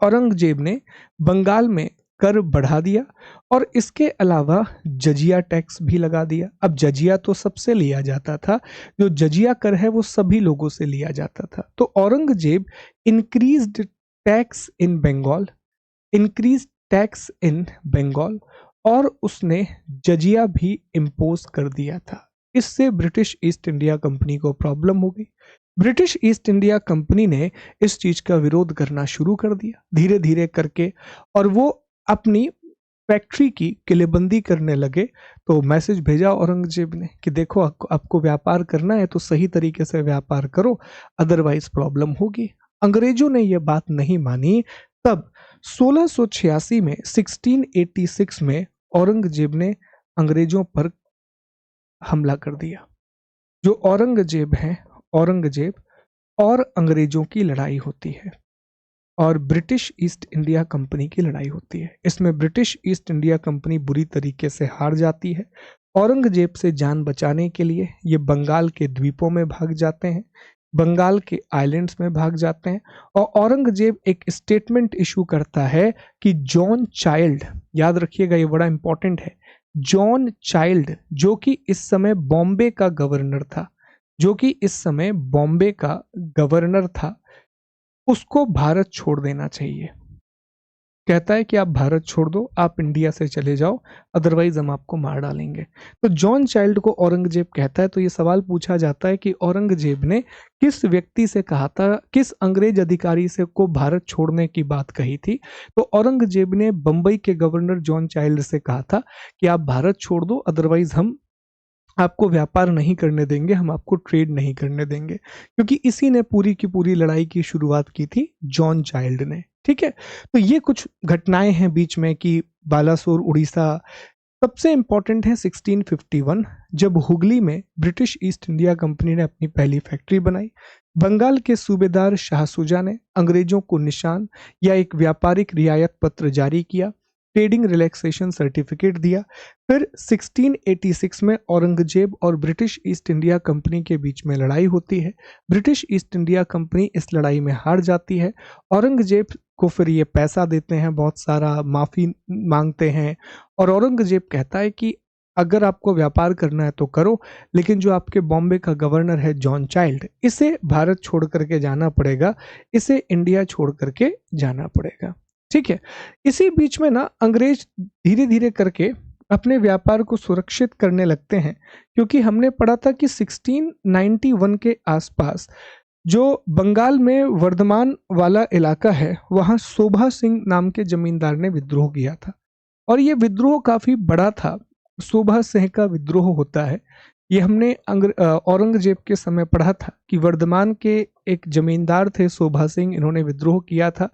औरंगजेब ने बंगाल में कर बढ़ा दिया और इसके अलावा जजिया टैक्स भी लगा दिया। अब जजिया तो सबसे लिया जाता था, जो जजिया कर है वो सभी लोगों से लिया जाता था। तो Aurangzeb increased tax in Bengal, increase tax in Bengal, और उसने जजिया भी इम्पोज कर दिया था। इससे ब्रिटिश ईस्ट इंडिया कंपनी को प्रॉब्लम हो गई। ब्रिटिश ईस्ट इंडिया कंपनी ने इस चीज का विरोध करना शुरू कर दिया धीरे धीरे करके, और वो अपनी फैक्ट्री की किलेबंदी करने लगे। तो मैसेज भेजा औरंगजेब ने कि देखो, आपको व्यापार करना है तो सही तरीके से व्यापार करो, अदरवाइज प्रॉब्लम होगी। अंग्रेजों ने यह बात नहीं मानी। तब 1686 में 1686 में औरंगजेब ने अंग्रेजों पर हमला कर दिया। जो औरंगजेब है, औरंगजेब और अंग्रेजों की लड़ाई होती है। और ब्रिटिश ईस्ट इंडिया कंपनी की लड़ाई होती है। इसमें ब्रिटिश ईस्ट इंडिया कंपनी बुरी तरीके से हार जाती है। औरंगजेब से जान बचाने के लिए ये बंगाल के द्वीपों में भाग जाते हैं, बंगाल के आइलैंड्स में भाग जाते हैं। और औरंगजेब एक स्टेटमेंट इशू करता है कि जॉन चाइल्ड, याद रखिएगा ये बड़ा इंपॉर्टेंट है, जॉन चाइल्ड जो कि इस समय बॉम्बे का गवर्नर था, जो कि इस समय बॉम्बे का गवर्नर था, उसको भारत छोड़ देना चाहिए। कहता है कि आप भारत छोड़ दो, आप इंडिया से चले जाओ, अदरवाइज हम आपको मार डालेंगे। तो जॉन चाइल्ड को औरंगजेब कहता है। तो ये सवाल पूछा जाता है कि औरंगजेब ने किस व्यक्ति से कहा था, किस अंग्रेज अधिकारी से को भारत छोड़ने की बात कही थी। तो औरंगजेब ने बंबई के गवर्नर जॉन चाइल्ड से कहा था कि आप भारत छोड़ दो, अदरवाइज हम आपको व्यापार नहीं करने देंगे, हम आपको ट्रेड नहीं करने देंगे, क्योंकि इसी ने पूरी की पूरी लड़ाई की शुरुआत की थी, जॉन चाइल्ड ने। ठीक है, तो ये कुछ घटनाएं हैं बीच में कि बालासोर उड़ीसा। सबसे इंपॉर्टेंट है 1651, जब हुगली में ब्रिटिश ईस्ट इंडिया कंपनी ने अपनी पहली फैक्ट्री बनाई। बंगाल के सूबेदार शाह सुजा ने अंग्रेजों को निशान या एक व्यापारिक रियायत पत्र जारी किया, ट्रेडिंग रिलैक्सेशन सर्टिफिकेट दिया। फिर 1686 में औरंगजेब और ब्रिटिश ईस्ट इंडिया कंपनी के बीच में लड़ाई होती है। ब्रिटिश ईस्ट इंडिया कंपनी इस लड़ाई में हार जाती है। औरंगजेब को फिर ये पैसा देते हैं, बहुत सारा माफी मांगते हैं, और औरंगजेब कहता है कि अगर आपको व्यापार करना है तो करो, लेकिन जो आपके बॉम्बे का गवर्नर है जॉन चाइल्ड, इसे भारत छोड़ करके जाना पड़ेगा, इसे इंडिया छोड़ करके जाना पड़ेगा। ठीक है, इसी बीच में ना अंग्रेज धीरे धीरे करके अपने व्यापार को सुरक्षित करने लगते हैं, क्योंकि हमने पढ़ा था कि 1691 के आसपास जो बंगाल में वर्धमान वाला इलाका है, वहां शोभा सिंह नाम के जमींदार ने विद्रोह किया था, और ये विद्रोह काफी बड़ा था। शोभा सिंह का विद्रोह होता है, ये हमने औरंगजेब के समय पढ़ा था कि वर्धमान के एक जमींदार थे शोभा सिंह, इन्होंने विद्रोह किया था।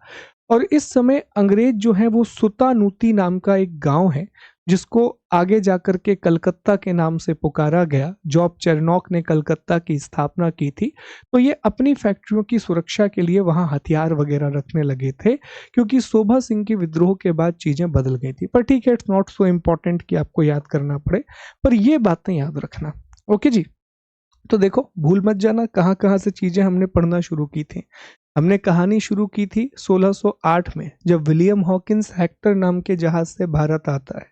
और इस समय अंग्रेज जो है वो सुतानूती नाम का एक गांव है, जिसको आगे जाकर के कलकत्ता के नाम से पुकारा गया। जॉब चेरनॉक ने कलकत्ता की स्थापना की थी, तो ये अपनी फैक्ट्रियों की सुरक्षा के लिए वहां हथियार वगैरह रखने लगे थे, क्योंकि शोभा सिंह के विद्रोह के बाद चीजें बदल गई थी। पर ठीक है, इट्स नॉट सो इम्पोर्टेंट कि आपको याद करना पड़े, पर ये बातें याद रखना। ओके जी, तो देखो भूल मत जाना कहाँ कहाँ से चीजें हमने पढ़ना शुरू की थी। हमने कहानी शुरू की थी 1608 में, जब विलियम हॉकिंस हेक्टर नाम के जहाज से भारत आता है।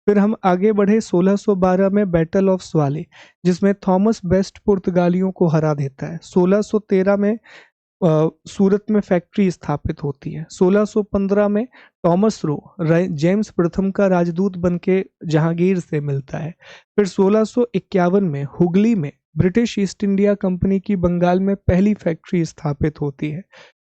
फिर हम आगे बढ़े 1612 में बैटल ऑफ स्वाले, जिसमें थॉमस बेस्ट पुर्तगालियों को हरा देता है। 1613 में सूरत में फैक्ट्री स्थापित होती है। 1615 में टॉमस रो जेम्स प्रथम का राजदूत बनके जहांगीर से मिलता है। फिर 1651 में हुगली में ब्रिटिश ईस्ट इंडिया कंपनी की बंगाल में पहली फैक्ट्री स्थापित होती है।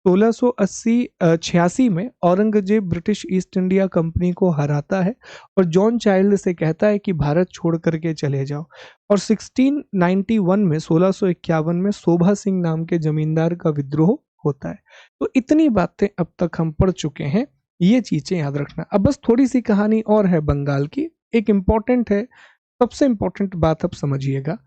1686 में Aurangzeb British East India Company को हराता है और जॉन चाइल्ड से कहता है कि भारत छोड़ करके चले जाओ। और 1691 में 1651 में शोभा सिंह नाम के जमींदार का विद्रोह होता है। तो इतनी बातें अब तक हम पढ़ चुके हैं, ये चीजें याद रखना। अब बस थोड़ी सी कहानी और है बंगाल की, एक इम्पोर्टेंट है, सबसे इम्पोर्टेंट बात अब समझिएगा।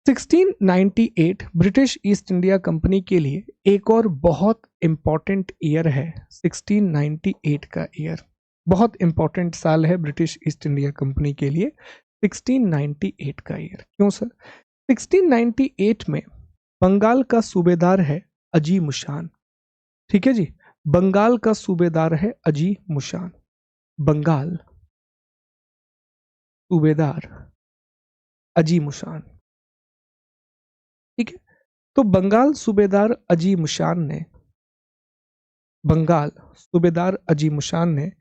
1698 ब्रिटिश ईस्ट इंडिया कंपनी के लिए एक और बहुत इंपॉर्टेंट ईयर है। 1698 का ईयर बहुत इंपॉर्टेंट साल है ब्रिटिश ईस्ट इंडिया कंपनी के लिए। 1698 का ईयर क्यों सर? 1698 में बंगाल का सूबेदार है अजी मुशान। ठीक है जी, बंगाल का सूबेदार है अजी मुशान। बंगाल सूबेदार अजी मुशान। ठीक है, तो बंगाल सूबेदार अजी मुशान ने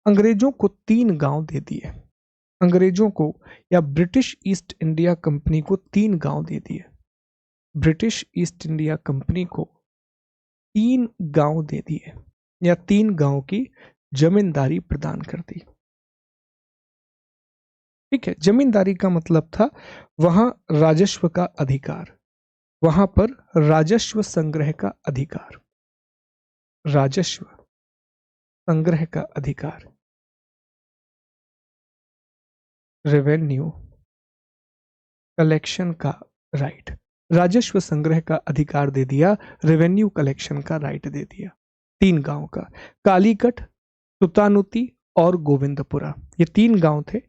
अंग्रेजों को 3 गांव दे दिए। अंग्रेजों को या ब्रिटिश ईस्ट इंडिया कंपनी को 3 गांव दे दिए। ब्रिटिश ईस्ट इंडिया कंपनी को 3 गांव दे दिए, या 3 गांव की जमींदारी प्रदान कर दी। ठीक है, जमींदारी का मतलब था वहां राजस्व का अधिकार, वहां पर राजस्व संग्रह का अधिकार, राजस्व संग्रह का अधिकार, रेवेन्यू कलेक्शन का राइट, राजस्व संग्रह का अधिकार दे दिया, रेवेन्यू कलेक्शन का राइट दे दिया। 3 गांव का, कालीकट, सुतानुती और गोविंदपुरा। ये 3 गांव थे।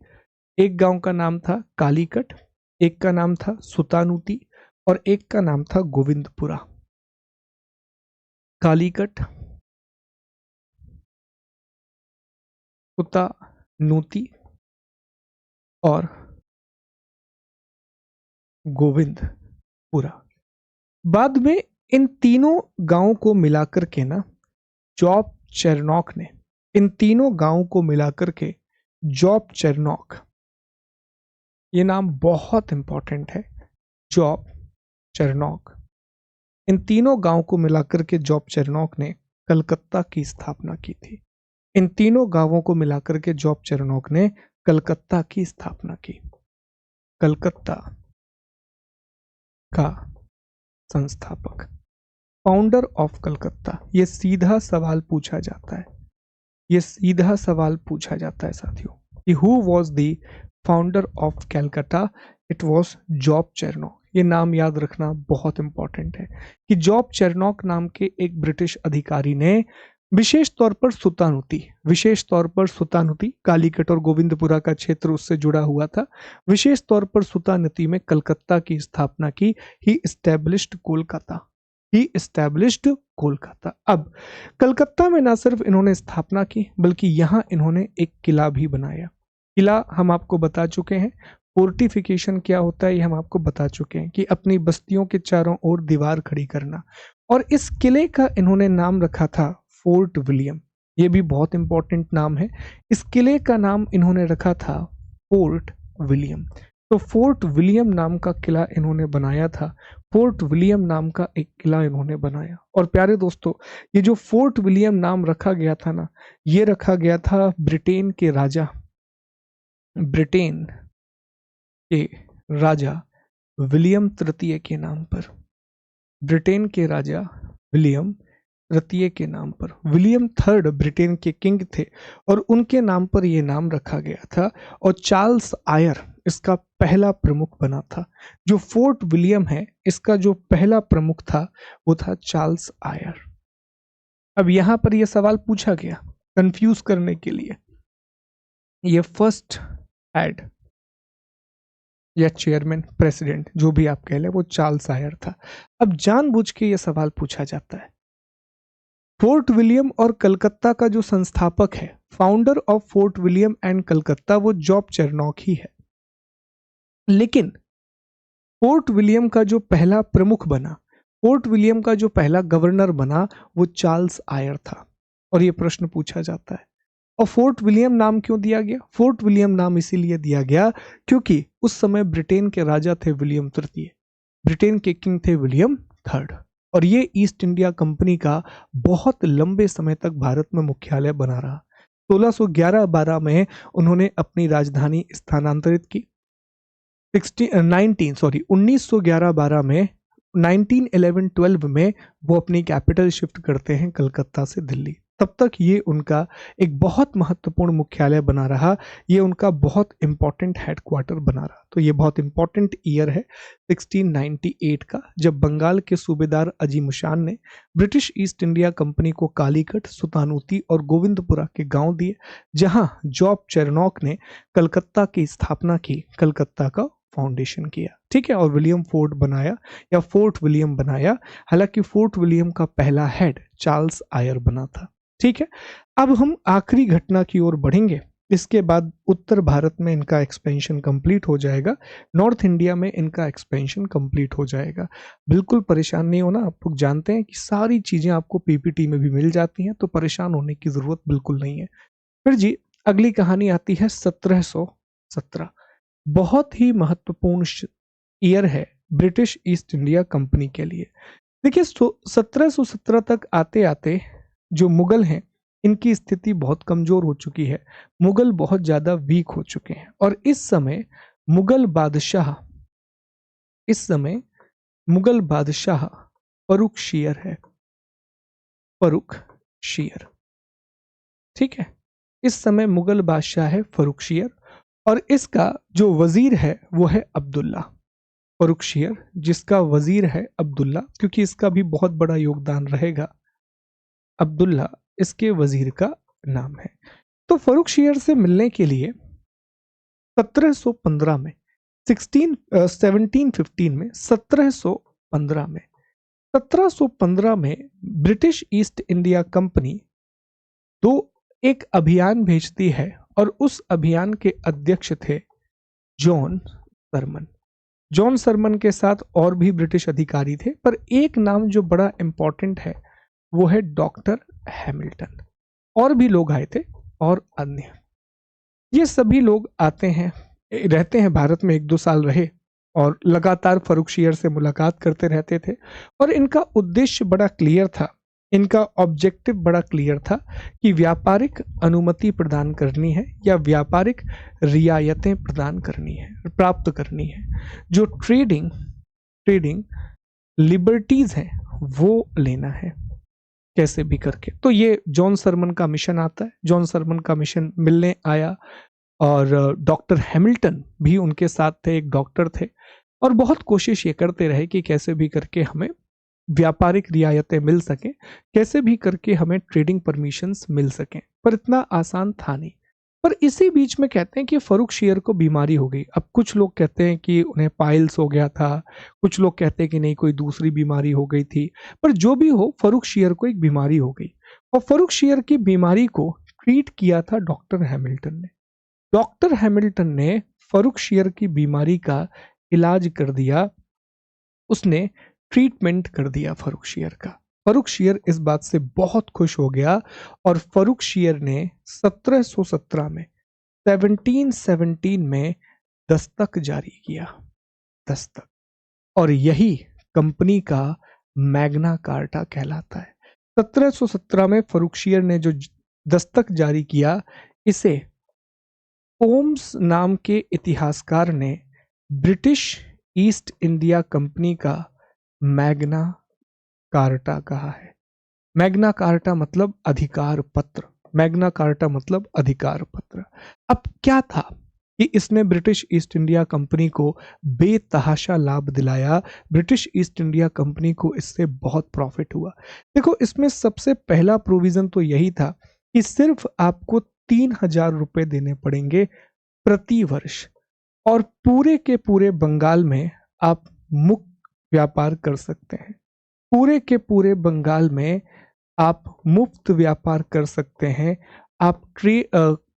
एक गांव का नाम था कालीकट, एक का नाम था सुतानुती और एक का नाम था गोविंदपुरा। कालीकट, सुतानुती और गोविंदपुरा। बाद में इन तीनों गांवों को मिलाकर के ना जॉब चेरनॉक ने, इन तीनों गांवों को मिलाकर के जॉब चेरनॉक, ये नाम बहुत इंपॉर्टेंट है, जॉब चेरनॉक, इन तीनों गांवों को मिलाकर के जॉब चेरनॉक ने कलकत्ता की स्थापना की थी। इन तीनों गांवों को मिलाकर के जॉब चेरनॉक ने कलकत्ता की स्थापना की। कलकत्ता का संस्थापक, फाउंडर ऑफ कलकत्ता। ये सीधा सवाल पूछा जाता है, ये सीधा सवाल पूछा जाता है साथियों कि who was the founder of Calcutta? It was Job Charnock. ये नाम याद रखना बहुत इंपॉर्टेंट है कि जॉब चेरनॉक नाम के एक ब्रिटिश अधिकारी ने विशेष तौर पर सुतानुती, विशेष तौर पर सुतानुती, कालीकट और गोविंदपुरा का क्षेत्र उससे जुड़ा हुआ था, विशेष तौर पर सुतानुती में कलकत्ता की स्थापना की। ही इस्टेब्लिश्ड कोलकाता, ही इस्टेब्लिश्ड कोलकाता। अब कलकत्ता में ना सिर्फ इन्होंने स्थापना की बल्कि यहाँ इन्होंने एक किला भी बनाया। किला हम आपको बता चुके हैं, फोर्टिफिकेशन क्या होता है ये हम आपको बता चुके हैं कि अपनी बस्तियों के चारों ओर दीवार खड़ी करना। और इस किले का इन्होंने नाम रखा था फोर्ट विलियम। ये भी बहुत इंपॉर्टेंट नाम है। इस किले का नाम इन्होंने रखा था फोर्ट विलियम। तो फोर्ट विलियम नाम का किला इन्होंने बनाया था, फोर्ट विलियम नाम का एक किला इन्होंने बनाया। और प्यारे दोस्तों, ये जो फोर्ट विलियम नाम रखा गया था ना, ये रखा गया था ब्रिटेन के राजा, ब्रिटेन के राजा विलियम तृतीय के नाम पर, ब्रिटेन के राजा विलियम तृतीय के नाम पर। विलियम थर्ड ब्रिटेन के किंग थे और उनके नाम पर यह नाम रखा गया था। और चार्ल्स आयर इसका पहला प्रमुख बना था। जो फोर्ट विलियम है इसका जो पहला प्रमुख था वो था चार्ल्स आयर। अब यहां पर यह सवाल पूछा गया कंफ्यूज करने के लिए, ये फर्स्ट हेड या चेयरमैन, प्रेसिडेंट, जो भी आप कह लें, वो चार्ल्स आयर था। अब जानबूझ के यह सवाल पूछा जाता है, फोर्ट विलियम और कलकत्ता का जो संस्थापक है, founder of fort William and Calcutta, वो जॉब चेरनॉक ही है। लेकिन फोर्ट विलियम का जो पहला प्रमुख बना, फोर्ट विलियम का जो पहला गवर्नर बना, वो चार्ल्स आयर था। और ये प्रश्न पूछा जाता है। और फोर्ट विलियम नाम क्यों दिया गया? फोर्ट विलियम नाम इसीलिए दिया गया क्योंकि उस समय ब्रिटेन के राजा थे विलियम तृतीय, ब्रिटेन के किंग थे विलियम थर्ड। और ये ईस्ट इंडिया कंपनी का बहुत लंबे समय तक भारत में मुख्यालय बना रहा। 1611-12 में उन्होंने अपनी राजधानी स्थानांतरित की। 1911-12 में 1911-12 में वो अपनी कैपिटल शिफ्ट करते हैं कलकत्ता से दिल्ली। तब तक ये उनका एक बहुत महत्वपूर्ण मुख्यालय बना रहा, ये उनका बहुत इंपॉर्टेंट हेडक्वार्टर बना रहा। तो ये बहुत इंपॉर्टेंट ईयर है 1698 का, जब बंगाल के सूबेदार अजीमुशान ने ब्रिटिश ईस्ट इंडिया कंपनी को कालीकट, सुतानुती और गोविंदपुरा के गांव दिए, जहां जॉब चेरनॉक ने कलकत्ता की स्थापना की, कलकत्ता का फाउंडेशन किया। ठीक है, और विलियम फोर्ट बनाया या फोर्ट विलियम बनाया। हालांकि फोर्ट विलियम का पहला हेड चार्ल्स आयर बना था। ठीक है, अब हम आखिरी घटना की ओर बढ़ेंगे। इसके बाद उत्तर भारत में इनका एक्सपेंशन कंप्लीट हो जाएगा, नॉर्थ इंडिया में इनका एक्सपेंशन कंप्लीट हो जाएगा। बिल्कुल परेशान नहीं होना, आप लोग जानते हैं कि सारी चीजें आपको पीपीटी में भी मिल जाती हैं, तो परेशान होने की जरूरत बिल्कुल नहीं है। फिर जी अगली कहानी आती है 1717। बहुत ही महत्वपूर्ण ईयर है ब्रिटिश ईस्ट इंडिया कंपनी के लिए। देखिए 1717 तक आते आते जो मुगल हैं इनकी स्थिति बहुत कमजोर हो चुकी है, मुगल बहुत ज्यादा वीक हो चुके हैं। और इस समय मुगल बादशाह फर्रुखशियर है, फर्रुखशियर। ठीक है, इस समय मुगल बादशाह है फर्रुखशियर और इसका जो वजीर है वो है अब्दुल्ला। फर्रुखशियर जिसका वजीर है अब्दुल्ला, क्योंकि इसका भी बहुत बड़ा योगदान रहेगा। अब्दुल्ला इसके वजीर का नाम है। तो फर्रुखशियर से मिलने के लिए 1715 में 1715 में 1715 में ब्रिटिश ईस्ट इंडिया कंपनी दो एक अभियान भेजती है और उस अभियान के अध्यक्ष थे जॉन सरमन। जॉन सरमन के साथ और भी ब्रिटिश अधिकारी थे, पर एक नाम जो बड़ा इंपॉर्टेंट है वो है डॉक्टर हैमिल्टन। और भी लोग आए थे और अन्य, ये सभी लोग आते हैं, रहते हैं भारत में, 1-2 साल रहे और लगातार फर्रुखशियर से मुलाकात करते रहते थे। और इनका उद्देश्य बड़ा क्लियर था, इनका ऑब्जेक्टिव बड़ा क्लियर था कि व्यापारिक अनुमति प्रदान करनी है या व्यापारिक रियायतें प्रदान करनी है, प्राप्त करनी है। जो ट्रेडिंग लिबर्टीज हैं वो लेना है कैसे भी करके। तो ये जॉन सरमन का मिशन आता है। जॉन सरमन का मिशन मिलने आया और डॉक्टर हैमिल्टन भी उनके साथ थे, एक डॉक्टर थे, और बहुत कोशिश ये करते रहे कि कैसे भी करके हमें व्यापारिक रियायतें मिल सकें, कैसे भी करके हमें ट्रेडिंग परमिशंस मिल सकें, पर इतना आसान था नहीं। पर इसी बीच में कहते हैं कि फर्रुखशियर को बीमारी हो गई। अब कुछ लोग कहते हैं कि उन्हें पाइल्स हो गया था, कुछ लोग कहते हैं कि नहीं कोई दूसरी बीमारी हो गई थी, पर जो भी हो फर्रुखशियर को एक बीमारी हो गई और फर्रुखशियर की बीमारी को ट्रीट किया था डॉक्टर हैमिल्टन ने। डॉक्टर हैमिल्टन ने फर्रुखशियर की बीमारी का इलाज कर दिया, उसने ट्रीटमेंट कर दिया फर्रुखशियर का। फर्रुखशियर इस बात से बहुत खुश हो गया और फर्रुखशियर ने 1717 में 1717 में दस्तक जारी किया, दस्तक, और यही कंपनी का मैग्ना कार्टा कहलाता है। 1717 में फर्रुखशियर ने जो दस्तक जारी किया, इसे ओम्स नाम के इतिहासकार ने ब्रिटिश ईस्ट इंडिया कंपनी का मैग्ना कार्टा कहा है। मैग्ना कार्टा मतलब अधिकार पत्र, मैग्ना कार्टा मतलब अधिकार पत्र। अब क्या था कि इसने ब्रिटिश ईस्ट इंडिया कंपनी को बेतहाशा लाभ दिलाया, ब्रिटिश ईस्ट इंडिया कंपनी को इससे बहुत प्रॉफिट हुआ। देखो, इसमें सबसे पहला प्रोविजन तो यही था कि सिर्फ आपको 3000 रुपए देने पड़ेंगे प्रति वर्ष और पूरे के पूरे बंगाल में आप मुक्त व्यापार कर सकते हैं। पूरे के पूरे बंगाल में आप मुफ्त व्यापार कर सकते हैं, आप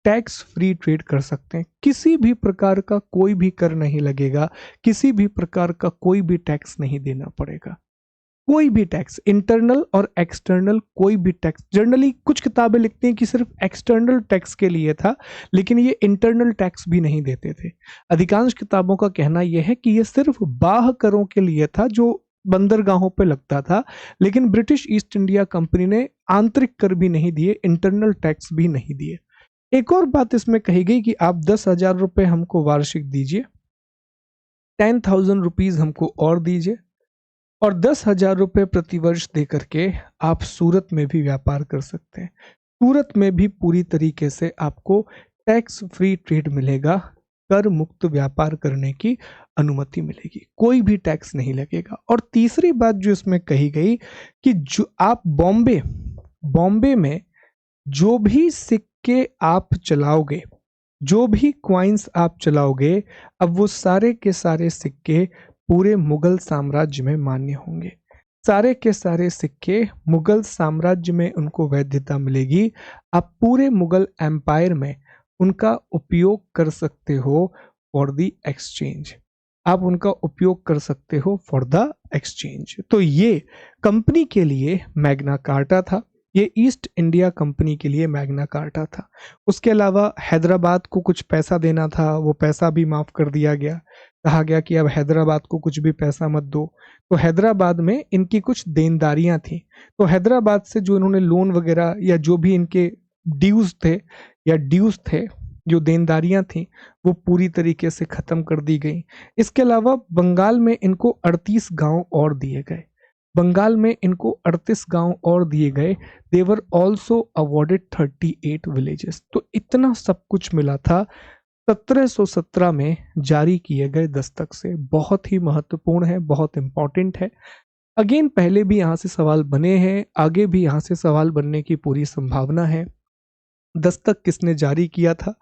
टैक्स फ्री ट्रेड कर सकते हैं। किसी भी प्रकार का कोई भी कर नहीं लगेगा, किसी भी प्रकार का कोई भी टैक्स नहीं देना पड़ेगा, कोई भी टैक्स, इंटरनल और एक्सटर्नल कोई भी टैक्स। जनरली कुछ किताबें लिखती हैं कि सिर्फ एक्सटर्नल टैक्स के लिए था, लेकिन ये इंटरनल टैक्स भी नहीं देते थे। अधिकांश किताबों का कहना यह है कि ये सिर्फ बाह्य करों के लिए था जो बंदरगाहों पे लगता था, लेकिन ब्रिटिश ईस्ट इंडिया कंपनी ने आंतरिक कर भी नहीं दिए, इंटरनल टैक्स भी नहीं दिए। एक और बात इसमें कही गई कि आप 10,000 रुपए हमको वार्षिक दीजिए, 10,000 रुपीज हमको और दीजिए, और 10,000 रुपए प्रतिवर्ष दे करके आप सूरत में भी व्यापार कर सकते हैं। सूरत में भी पूरी तरीके से आपको टैक्स फ्री ट्रेड मिलेगा, कर मुक्त व्यापार करने की अनुमति मिलेगी, कोई भी टैक्स नहीं लगेगा। और तीसरी बात जो इसमें कही गई कि जो आप बॉम्बे में जो भी सिक्के आप चलाओगे, जो भी क्वाइंस आप चलाओगे, अब वो सारे के सारे सिक्के पूरे मुगल साम्राज्य में मान्य होंगे। सारे के सारे सिक्के मुगल साम्राज्य में उनको वैधता मिलेगी। आप पूरे मुगल एम्पायर में उनका उपयोग कर सकते हो फॉर द एक्सचेंज, आप उनका उपयोग कर सकते हो फॉर द एक्सचेंज। तो ये कंपनी के लिए मैग्ना कार्टा था, ये ईस्ट इंडिया कंपनी के लिए मैग्ना कार्टा था। उसके अलावा हैदराबाद को कुछ पैसा देना था, वो पैसा भी माफ कर दिया गया। कहा गया कि अब हैदराबाद को कुछ भी पैसा मत दो। तो हैदराबाद में इनकी कुछ देनदारियां थी, तो हैदराबाद से जो इन्होंने लोन वगैरह या जो भी इनके ड्यूज थे, जो देनदारियां थी, वो पूरी तरीके से खत्म कर दी गई। इसके अलावा बंगाल में इनको 38 गांव और दिए गए, बंगाल में इनको 38 गांव और दिए गए। They also awarded 38 villages. तो इतना सब कुछ मिला था 1717 में जारी किए गए दस्तक से। बहुत ही महत्वपूर्ण है, बहुत इंपॉर्टेंट है। अगेन पहले भी यहाँ से सवाल बने हैं, आगे भी यहाँ से सवाल बनने की पूरी संभावना है। दस्तक किसने जारी किया था?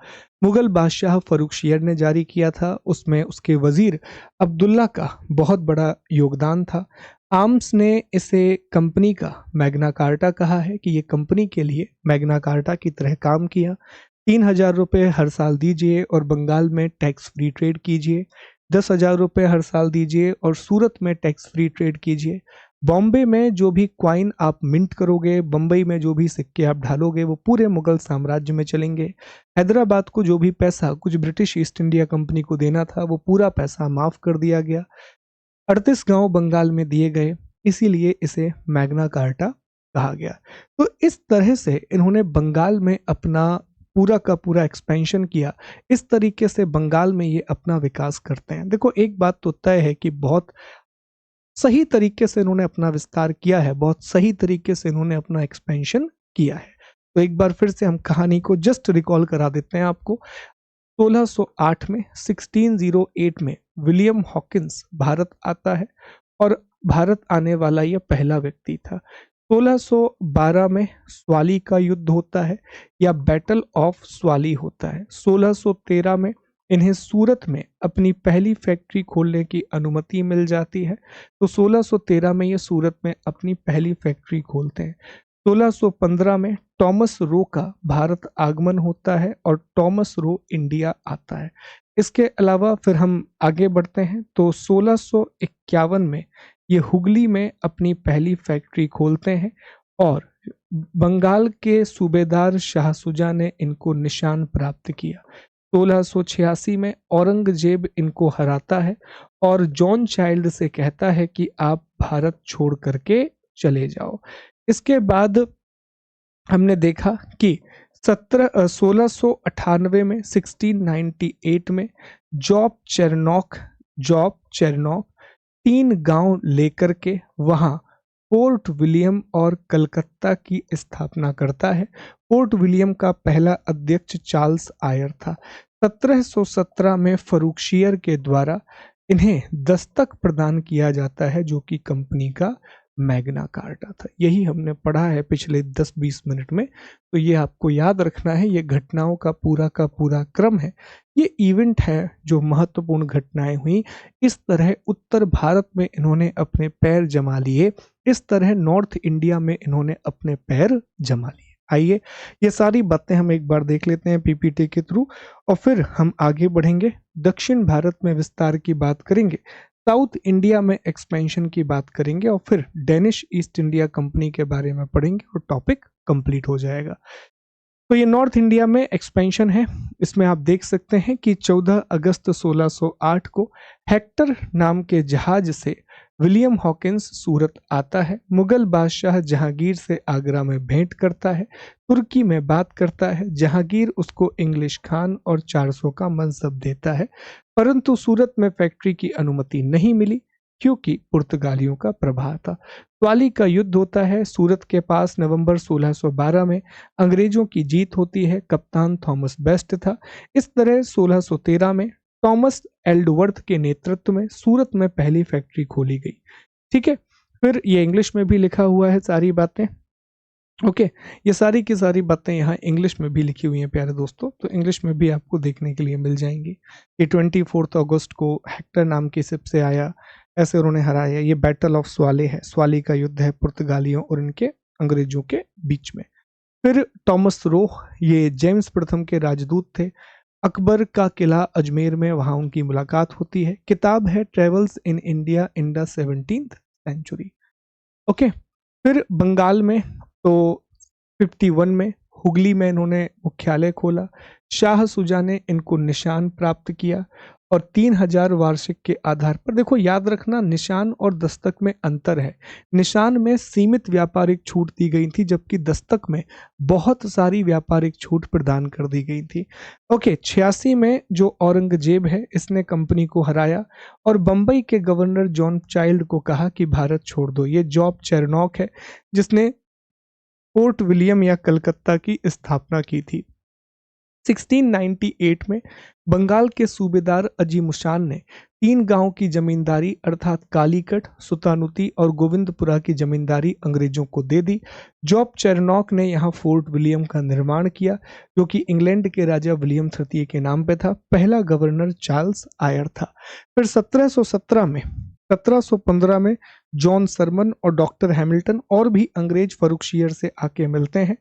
मुगल बादशाह फर्रुखशियर ने जारी किया था। उसमें उसके वजीर अब्दुल्ला का बहुत बड़ा योगदान था। आर्म्स ने इसे कंपनी का मैग्ना कार्टा कहा है कि ये कंपनी के लिए मैग्ना कार्टा की तरह काम किया। 3,000 रुपये हर साल दीजिए और बंगाल में टैक्स फ्री ट्रेड कीजिए। 10,000 रुपये हर साल दीजिए और सूरत में टैक्स फ्री ट्रेड कीजिए। बॉम्बे में जो भी क्वाइन आप मिंट करोगे, बम्बई में जो भी सिक्के आप ढालोगे, वो पूरे मुगल साम्राज्य में चलेंगे। हैदराबाद को जो भी पैसा कुछ ब्रिटिश ईस्ट इंडिया कंपनी को देना था, वो पूरा पैसा माफ कर दिया गया। 38 गांव बंगाल में दिए गए, इसीलिए इसे मैग्ना कार्टा कहा गया। तो इस तरह से इन्होंने बंगाल में अपना पूरा का पूरा एक्सपेंशन किया। इस तरीके से बंगाल में ये अपना विकास करते हैं। देखो, एक बात तो तय है कि बहुत सही तरीके से इन्होंने अपना विस्तार किया है, बहुत सही तरीके से इन्होंने अपना एक्सपेंशन किया है। तो एक बार फिर से हम कहानी को जस्ट रिकॉल करा देते हैं आपको। 1608 में 1608 में विलियम हॉकिंस भारत आता है और भारत आने वाला यह पहला व्यक्ति था। 1612 में स्वाली का युद्ध होता है या बैटल ऑफ स्वाली होता है। 1613 में इन्हें सूरत में अपनी पहली फैक्ट्री खोलने की अनुमति मिल जाती है। तो 1613 में ये सूरत में अपनी पहली फैक्ट्री खोलते हैं। 1615 में टॉमस रो का भारत आगमन होता है और टॉमस रो इंडिया आता है। इसके अलावा फिर हम आगे बढ़ते हैं तो 1651 में ये हुगली में अपनी पहली फैक्ट्री खोलते हैं और बंगाल के सूबेदार शाह सुजा ने इनको निशान प्राप्त किया। 1686 में औरंगजेब इनको हराता है और जॉन चाइल्ड से कहता है कि आप भारत छोड़ करके चले जाओ। इसके बाद हमने देखा कि 1698 में 1698 में जॉब चेरनॉक 3 गांव लेकर के वहां फोर्ट विलियम और कलकत्ता की स्थापना करता है। फोर्ट विलियम का पहला अध्यक्ष चार्ल्स आयर था। 1717 में फर्रुखशियर के द्वारा इन्हें दस्तक प्रदान किया जाता है, जो कि कंपनी का मैग्ना कार्टा था। यही हमने पढ़ा है पिछले 10-20 मिनट में। तो ये आपको याद रखना है, ये घटनाओं का पूरा क्रम है। ये इवेंट है जो महत्वपूर्ण घटनाएं हुई। इस तरह उत्तर भारत में इन्होंने अपने पैर जमा लिए, इस तरह नॉर्थ इंडिया में इन्होंने अपने पैर जमा लिए। आइए ये सारी बातें हम एक बार देख लेते हैं पीपीटी के थ्रू और फिर हम आगे बढ़ेंगे। दक्षिण भारत में विस्तार की बात करेंगे, साउथ इंडिया में एक्सपेंशन की बात करेंगे और फिर डेनिश ईस्ट इंडिया कंपनी के बारे में पढ़ेंगे और टॉपिक कंप्लीट हो जाएगा। तो ये नॉर्थ इंडिया में एक्सपेंशन है। इसमें आप देख सकते हैं कि 14 अगस्त 1608 को हेक्टर नाम के जहाज से विलियम हॉकिंस सूरत आता है। मुगल बादशाह जहांगीर से आगरा में भेंट करता है, तुर्की में बात करता है। जहांगीर उसको इंग्लिश खान और 400 का मनसब देता है, परंतु सूरत में फैक्ट्री की अनुमति नहीं मिली क्योंकि पुर्तगालियों का प्रभाव था। स्वाली का युद्ध होता है सूरत के पास। नवंबर 1612 में अंग्रेजों की जीत होती है। कप्तान थॉमस बेस्ट था। इस तरह 1613 में टॉमस एल्डवर्थ के नेतृत्व में सूरत में पहली फैक्ट्री खोली गई। ठीक है, फिर ये इंग्लिश में भी लिखा हुआ है सारी बातें। ओके, ये सारी की सारी बातें यहाँ इंग्लिश में भी लिखी हुई हैं प्यारे दोस्तों, तो इंग्लिश में भी आपको देखने के लिए मिल जाएंगी। ये 24 अगस्त को हेक्टर नाम के शिप से आया, ऐसे उन्होंने हराया। ये बैटल ऑफ स्वाले है, स्वाली का युद्ध है पुर्तगालियों और इनके अंग्रेजों के बीच में। फिर टॉमस रोह, ये जेम्स प्रथम के राजदूत थे। अकबर का किला अजमेर में, वहाँ उनकी मुलाकात होती है। किताब है travels in India in the 17th century. Okay, फिर बंगाल में तो 51 में हुगली में इन्होंने मुख्यालय खोला। शाह सुजा ने इनको निशान प्राप्त किया और 3000 वार्षिक के आधार पर, देखो याद रखना निशान और दस्तक में अंतर है। निशान में सीमित व्यापारिक छूट दी गई थी, जबकि दस्तक में बहुत सारी व्यापारिक छूट प्रदान कर दी गई थी। ओके, 86 में जो औरंगजेब है इसने कंपनी को हराया और बंबई के गवर्नर जॉन चाइल्ड को कहा कि भारत छोड़ दो। ये जॉब चेरनॉक है जिसने फोर्ट विलियम या कलकत्ता की स्थापना की थी। 1698 में बंगाल के सूबेदार अजीमुशान ने 3 गांव की जमींदारी अर्थात कालीकट, सुतानुती और गोविंदपुरा की जमींदारी अंग्रेजों को दे दी। जॉब चेरनॉक ने यहाँ फोर्ट विलियम का निर्माण किया, जो कि इंग्लैंड के राजा विलियम तृतीय के नाम पे था। पहला गवर्नर चार्ल्स आयर था। फिर 1715 में जॉन सरमन और डॉक्टर हैमिल्टन और भी अंग्रेज फर्रुखशियर से आके मिलते हैं।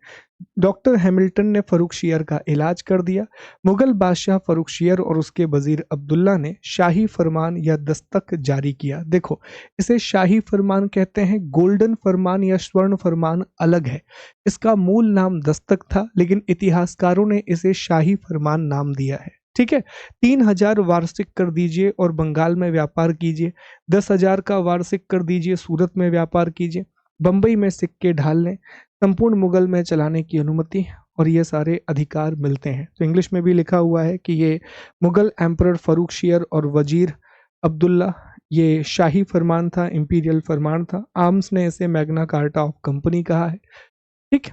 डॉक्टर हैमिल्टन ने फर्रुखशियर का इलाज कर दिया। मुगल बादशाह फर्रुखशियर और उसके वजीर अब्दुल्ला ने शाही फरमान या दस्तक जारी किया। देखो, इसे शाही फरमान कहते हैं। गोल्डन फरमान या स्वर्ण फरमान अलग है। इसका मूल नाम दस्तक था, लेकिन इतिहासकारों ने इसे शाही फरमान नाम दिया है। ठीक है, 3000 वार्षिक कर दीजिए और बंगाल में व्यापार कीजिए। 10,000 का वार्षिक कर दीजिए, सूरत में व्यापार कीजिए। बंबई में सिक्के ढाल लें, संपूर्ण मुगल में चलाने की अनुमति, और ये सारे अधिकार मिलते हैं। तो इंग्लिश में भी लिखा हुआ है कि ये मुगल एम्परर फर्रुखशियर और वजीर अब्दुल्ला, ये शाही फरमान था, इंपीरियल फरमान था। आर्म्स ने इसे मैग्ना कार्टा ऑफ कंपनी कहा है। ठीक,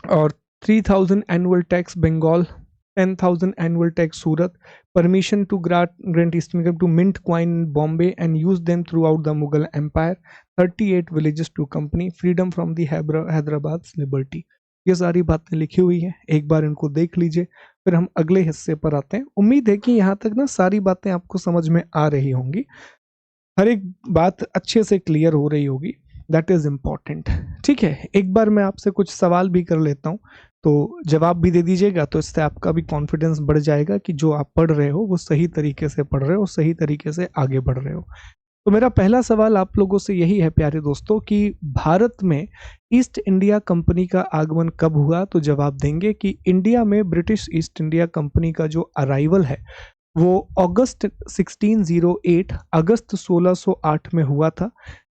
और 3000 annual tax Bengal, 10,000 annual tax Surat, permission to grant East India to mint coin in Bombay and use them throughout the Mughal Empire, 38 villages to company, freedom from the Hyderabad's liberty। ये सारी बातें लिखी हुई हैं, एक बार इनको देख लीजिए। फिर हम अगले हिस्से पर आते हैं। उम्मीद है कि यहाँ तक ना सारी बातें आपको समझ में आ रही होंगी, हर एक बात अच्छे से क्लियर हो रही होगी। That is important. ठीक है, एक बार मैं आपसे कुछ सवाल भी कर लेता हूँ, तो जवाब भी दे दीजिएगा, तो इससे आपका भी कॉन्फिडेंस बढ़ जाएगा कि जो आप पढ़ रहे हो वो सही तरीके से पढ़ रहे हो, सही तरीके से आगे बढ़ रहे हो। तो मेरा पहला सवाल आप लोगों से यही है प्यारे दोस्तों कि भारत में ईस्ट इंडिया कंपनी का आगमन कब हुआ? तो जवाब देंगे कि इंडिया में ब्रिटिश ईस्ट इंडिया कंपनी का जो अराइवल है वो अगस्त 1608, अगस्त 1608 में हुआ था,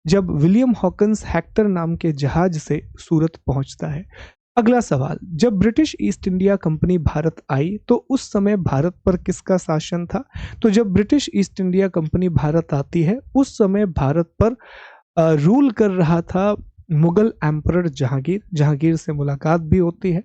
जब विलियम हॉकिंस हेक्टर नाम के जहाज से सूरत पहुंचता है। अगला सवाल, जब British East India Company Bharat आई तो उस समय भारत पर किसका शासन था? तो जब British East India Company Bharat आती है उस समय भारत पर रूल कर रहा था मुगल एम्परर जहांगीर। जहांगीर से मुलाकात भी होती है,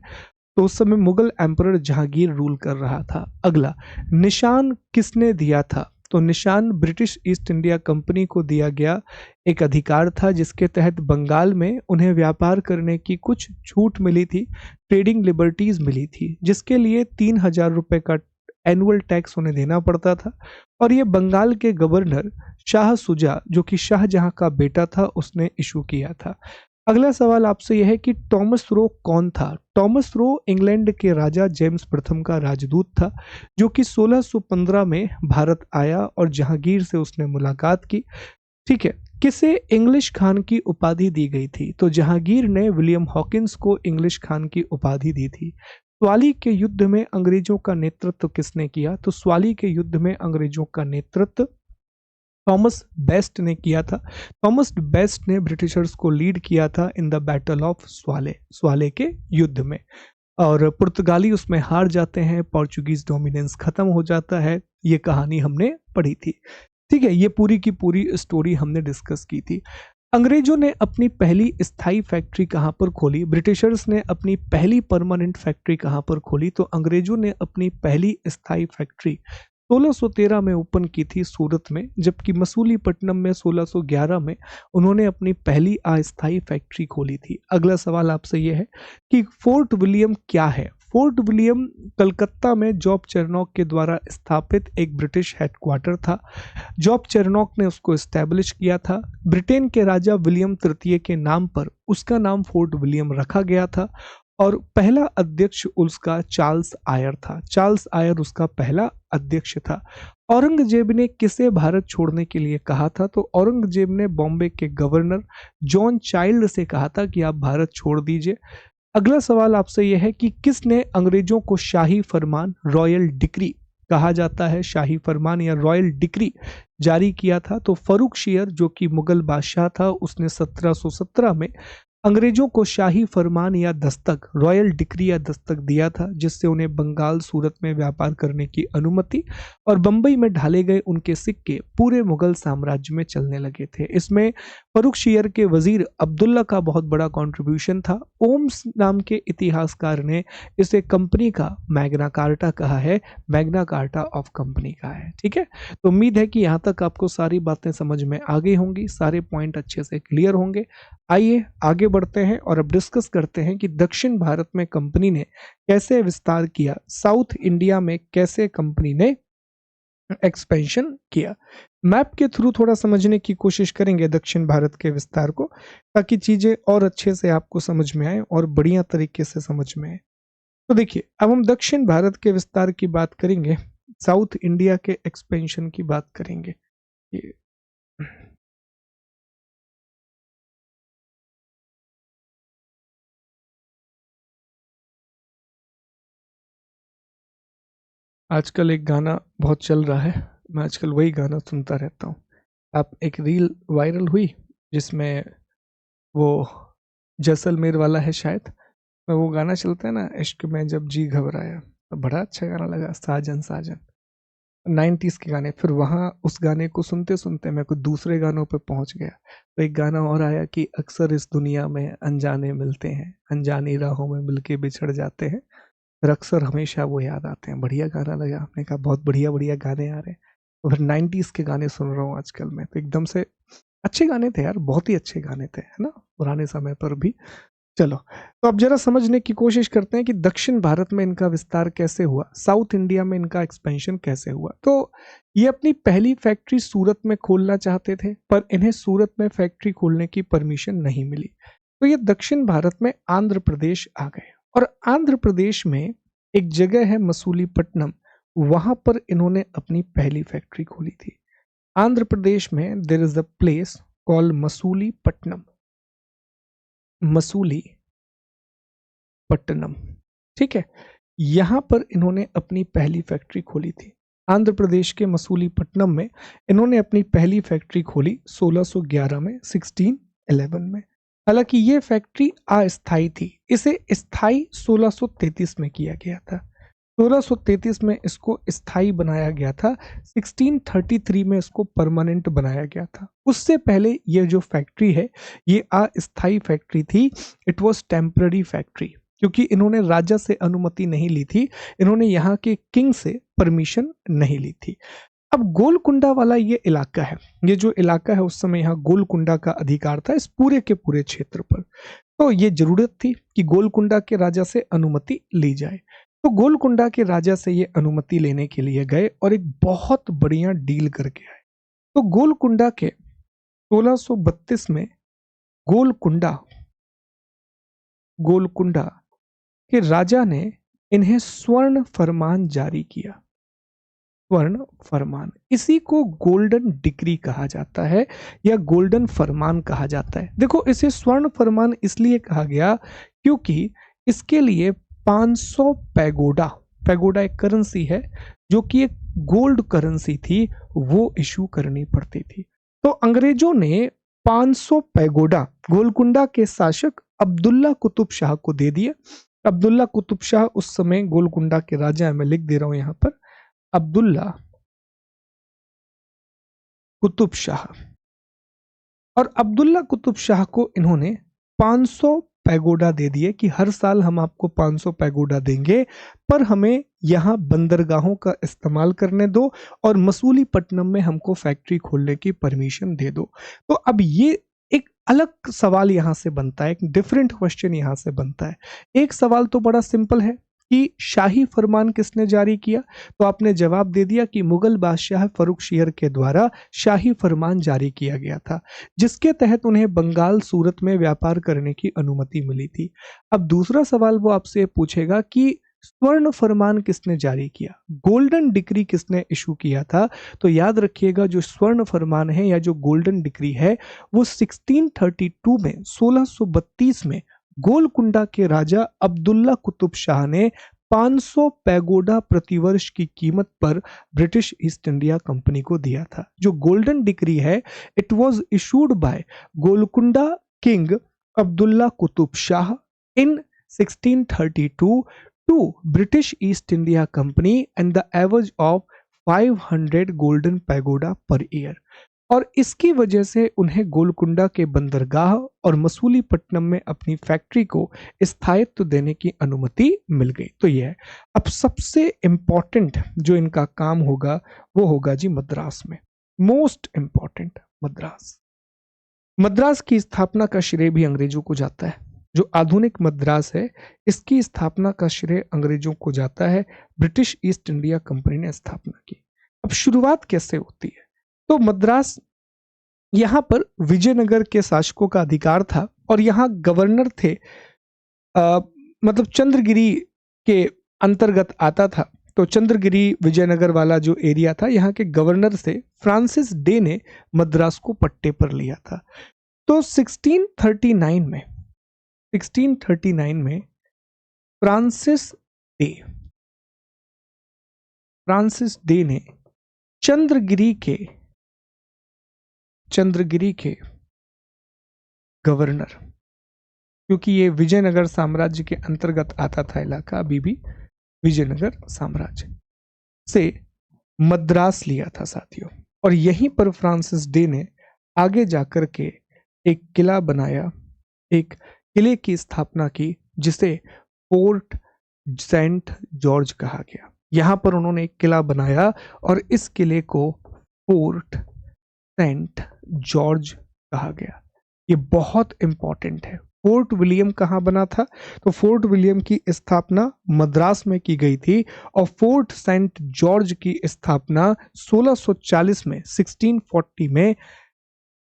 तो उस समय मुगल एम्परर जहांगीर रूल कर रहा था। अगला, निशान किसने दिया था? तो निशान ब्रिटिश ईस्ट इंडिया कंपनी को दिया गया एक अधिकार था, जिसके तहत बंगाल में उन्हें व्यापार करने की कुछ छूट मिली थी, ट्रेडिंग लिबर्टीज मिली थी, जिसके लिए 3,000 रुपए का एनुअल टैक्स उन्हें देना पड़ता था। और ये बंगाल के गवर्नर शाह सुजा, जो कि शाहजहां का बेटा था, उसने इशू किया था। अगला सवाल आपसे यह है कि टॉमस रो कौन था? टॉमस रो इंग्लैंड के राजा जेम्स प्रथम का राजदूत था, जो कि 1615 में भारत आया और जहांगीर से उसने मुलाकात की। ठीक है, किसे इंग्लिश खान की उपाधि दी गई थी? तो जहांगीर ने विलियम हॉकिंस को इंग्लिश खान की उपाधि दी थी। स्वाली के युद्ध में अंग्रेजों का नेतृत्व किसने किया? तो स्वाली के युद्ध में अंग्रेजों का नेतृत्व थॉमस बेस्ट ने किया था। थॉमस बेस्ट ने ब्रिटिशर्स को लीड किया था इन द बैटल ऑफ स्वाले, स्वाले के युद्ध में, और पुर्तगाली उसमें हार जाते हैं, पोर्चुगीज डोमिनेंस खत्म हो जाता है। ये कहानी हमने पढ़ी थी। ठीक है, ये पूरी की पूरी स्टोरी हमने डिस्कस की थी। अंग्रेजों ने अपनी पहली स्थायी फैक्ट्री कहाँ पर खोली? ब्रिटिशर्स ने अपनी पहली परमानेंट फैक्ट्री कहाँ पर खोली? तो अंग्रेजों ने अपनी पहली स्थायी फैक्ट्री 1613 में ओपन की थी सूरत में, जबकि मसूलीपट्टनम में 1611 में उन्होंने अपनी पहली अस्थायी फैक्ट्री खोली थी। अगला सवाल आपसे यह है कि फोर्ट विलियम क्या है? फोर्ट विलियम कलकत्ता में जॉब चेरनॉक के द्वारा स्थापित एक ब्रिटिश हेडक्वार्टर था। जॉब चेरनॉक ने उसको एस्टैब्लिश किया था। ब्रिटेन के राजा विलियम तृतीय के नाम पर उसका नाम फोर्ट विलियम रखा गया था, और पहला अध्यक्ष उसका चार्ल्स आयर था। चार्ल्स आयर उसका पहला अध्यक्ष था। औरंगजेब ने किसे भारत छोड़ने के लिए कहा था? तो औरंगजेब ने बॉम्बे के गवर्नर जॉन चाइल्ड से कहा था कि आप भारत छोड़ दीजिए। अगला सवाल आपसे यह है कि किसने अंग्रेजों को शाही फरमान, रॉयल डिक्री कहा जाता है, शाही फरमान या रॉयल डिक्री जारी किया था? तो फर्रुखशियर, जो कि मुगल बादशाह था, उसने 1717 में अंग्रेजों को शाही फरमान या दस्तक, रॉयल डिक्री या दस्तक दिया था, जिससे उन्हें बंगाल सूरत में व्यापार करने की अनुमति और बंबई में ढाले गए उनके सिक्के पूरे मुगल साम्राज्य में चलने लगे थे। इसमें फर्रुखशियर के वजीर अब्दुल्ला का बहुत बड़ा कंट्रीब्यूशन था। ओम्स नाम के इतिहासकार ने इसे कंपनी का मैग्ना कार्टा कहा है, मैग्ना कार्टा ऑफ कंपनी का है। ठीक है, तो उम्मीद है कि यहाँ तक आपको सारी बातें समझ में आ गई होंगी, सारे पॉइंट अच्छे से क्लियर होंगे। आइए आगे बढ़ते हैं और अब डिस्कस करते हैं कि दक्षिण भारत में कंपनी ने कैसे विस्तार किया, साउथ इंडिया में कैसे कंपनी ने एक्सपेंशन किया। मैप के थ्रू थोड़ा समझने की कोशिश करेंगे दक्षिण भारत के विस्तार को, ताकि चीजें और अच्छे से आपको समझ में आए और बढ़िया तरीके से समझ में आए। तो देखिए, अब हम दक्षिण भारत के विस्तार की बात करेंगे, साउथ इंडिया के एक्सपेंशन की बात करेंगे। आजकल एक गाना बहुत चल रहा है, मैं आजकल वही गाना सुनता रहता हूँ। आप एक रील वायरल हुई जिसमें वो जैसलमेर वाला है शायद, तो वो गाना चलता है ना, इश्क में जब जी घबराया, तो बड़ा अच्छा गाना लगा, साजन साजन, 90s के गाने। फिर वहाँ उस गाने को सुनते सुनते मैं कुछ दूसरे गानों पे पहुंच गया, तो एक गाना और आया कि अक्सर इस दुनिया में अनजाने मिलते हैं, अनजानी राहों में मिलके बिछड़ जाते हैं, फिर अक्सर हमेशा वो याद आते हैं। बढ़िया गाना लगा, आपने कहा बहुत बढ़िया बढ़िया गाने आ रहे हैं, तो फिर 90s के गाने सुन रहा हूँ आजकल मैं, तो एकदम से अच्छे गाने थे यार, बहुत ही अच्छे गाने थे, है ना, पुराने समय पर भी। चलो, तो अब जरा समझने की कोशिश करते हैं कि दक्षिण भारत में इनका विस्तार कैसे हुआ, साउथ इंडिया में इनका एक्सपेंशन कैसे हुआ। तो ये अपनी पहली फैक्ट्री सूरत में खोलना चाहते थे, पर इन्हें सूरत में फैक्ट्री खोलने की परमिशन नहीं मिली, तो ये दक्षिण भारत में आंध्र प्रदेश आ गए। और आंध्र प्रदेश में एक जगह है मसूलीपट्टनम, वहां पर इन्होंने अपनी पहली फैक्ट्री खोली थी। आंध्र प्रदेश में there is a place called Masulipatnam, Masulipatnam, ठीक है, यहां पर इन्होंने अपनी पहली फैक्ट्री खोली थी। आंध्र प्रदेश के मसूलीपट्टनम में इन्होंने अपनी पहली फैक्ट्री खोली 1611 में, 1611 में। हालांकि ये फैक्ट्री अस्थायी थी, इसे स्थायी 1633 में किया गया था। 1633 में इसको स्थायी बनाया गया था, 1633 में इसको परमानेंट बनाया गया था। उससे पहले ये जो फैक्ट्री है ये अस्थायी फैक्ट्री थी, इट वाज टेम्पररी फैक्ट्री, क्योंकि इन्होंने राजा से अनुमति नहीं ली थी, इन्होंने यहाँ के किंग से परमिशन नहीं ली थी। अब गोलकुंडा वाला ये इलाका है, ये जो इलाका है उस समय यहाँ गोलकुंडा का अधिकार था इस पूरे के पूरे क्षेत्र पर। तो ये जरूरत थी कि गोलकुंडा के राजा से अनुमति ली जाए, तो गोलकुंडा के राजा से ये अनुमति लेने के लिए गए और एक बहुत बढ़िया डील करके आए। तो गोलकुंडा के 1632 में गोलकुंडा गोलकुंडा के राजा ने इन्हें स्वर्ण फरमान जारी किया। स्वर्ण फरमान, इसी को गोल्डन डिक्री कहा जाता है या गोल्डन फरमान कहा जाता है। देखो, इसे स्वर्ण फरमान इसलिए कहा गया क्योंकि इसके लिए 500 पैगोडा, पैगोडा एक करेंसी है जो कि एक गोल्ड करेंसी थी, वो इशू करनी पड़ती थी। तो अंग्रेजों ने 500 पैगोडा गोलकुंडा के शासक अब्दुल्ला कुतुब शाह को दे दिए। अब्दुल्ला कुतुब शाह उस समय गोलकुंडा के राजा है, मैं लिख दे रहा हूं यहां पर, अब्दुल्ला कुतुब शाह। और अब्दुल्ला कुतुब शाह को इन्होंने 500 पैगोडा दे दिए कि हर साल हम आपको 500 पैगोडा देंगे, पर हमें यहाँ बंदरगाहों का इस्तेमाल करने दो और मसूलीपट्टनम में हमको फैक्ट्री खोलने की परमिशन दे दो। तो अब ये एक अलग सवाल यहाँ से बनता है, एक डिफरेंट क्वेश्चन यहाँ से बनता है। एक सवाल तो बड़ा सिंपल है कि शाही फरमान किसने जारी किया, तो आपने जवाब दे दिया कि मुगल बादशाह फर्रुखशियर के द्वारा शाही फरमान जारी किया गया था, जिसके तहत उन्हें बंगाल सूरत में व्यापार करने की अनुमति मिली थी। अब दूसरा सवाल वो आपसे पूछेगा कि स्वर्ण फरमान किसने जारी किया, गोल्डन डिक्री किसने इशू किया था। तो याद रखिएगा, जो स्वर्ण फरमान है या जो गोल्डन डिक्री है वो 1632 में, 1632 में गोलकुंडा के राजा अब्दुल्ला कुतुब शाह ने 500 पैगोडा प्रतिवर्ष की कीमत पर ब्रिटिश ईस्ट इंडिया कंपनी को दिया था। जो गोल्डन डिक्री है, it was issued by Golconda king Abdullah Qutub Shah in 1632 to British East India Company and the average of 500 golden pagoda per year। और इसकी वजह से उन्हें गोलकुंडा के बंदरगाह और मसूलीपट्टनम में अपनी फैक्ट्री को स्थायित्व देने की अनुमति मिल गई। तो यह है। अब सबसे इंपॉर्टेंट जो इनका काम होगा वो होगा जी मद्रास में, मोस्ट इंपॉर्टेंट मद्रास। मद्रास की स्थापना का श्रेय भी अंग्रेजों को जाता है। जो आधुनिक मद्रास है इसकी स्थापना का श्रेय अंग्रेजों को जाता है। ब्रिटिश ईस्ट इंडिया कंपनी ने स्थापना की। अब शुरुआत कैसे होती है? तो मद्रास, यहां पर विजयनगर के शासकों का अधिकार था और यहां गवर्नर थे, मतलब चंद्रगिरी के अंतर्गत आता था। तो चंद्रगिरी विजयनगर वाला जो एरिया था, यहाँ के गवर्नर से फ्रांसिस डे ने मद्रास को पट्टे पर लिया था। तो 1639 में फ्रांसिस डे ने चंद्रगिरी के गवर्नर, क्योंकि ये विजयनगर साम्राज्य के अंतर्गत आता था इलाका, अभी भी विजयनगर साम्राज्य से मद्रास लिया था साथियों। और यहीं पर फ्रांसिस डे ने आगे जाकर के एक किला बनाया, एक किले की स्थापना की जिसे फोर्ट सेंट जॉर्ज कहा गया। यहां पर उन्होंने एक किला बनाया और इस किले को फोर्ट सेंट जॉर्ज कहा गया। ये बहुत इंपॉर्टेंट है। फोर्ट विलियम कहाँ बना था? तो फोर्ट विलियम की स्थापना मद्रास में की गई थी और फोर्ट सेंट जॉर्ज की स्थापना 1640 में 1640 में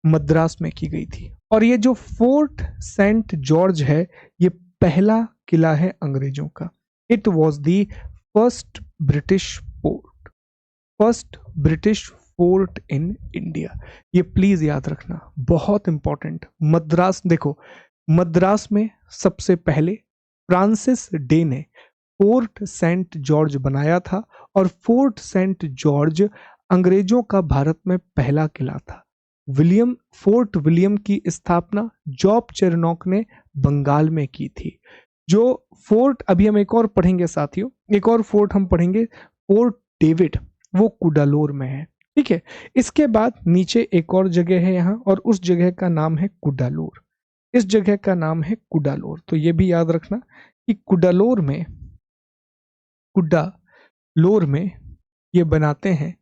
मद्रास में की गई थी। और ये जो फोर्ट सेंट जॉर्ज है ये पहला किला है अंग्रेजों का। It was the first British fort in India. ये प्लीज याद रखना, बहुत इंपॉर्टेंट। मद्रास, देखो मद्रास में सबसे पहले फ्रांसिस डे ने फोर्ट सेंट जॉर्ज बनाया था और फोर्ट सेंट जॉर्ज अंग्रेजों का भारत में पहला किला था। फोर्ट विलियम की स्थापना जॉब चेरनॉक ने बंगाल में की थी। जो फोर्ट, अभी हम एक और पढ़ेंगे साथियों, एक और फोर्ट हम पढ़ेंगे, फोर्ट डेविड, वो कुडालोर में है। ठीक है, इसके बाद नीचे एक और जगह है यहाँ और उस जगह का नाम है कुडालोर। इस जगह का नाम है कुडालोर। तो ये भी याद रखना कि कुडालोर में ये बनाते हैं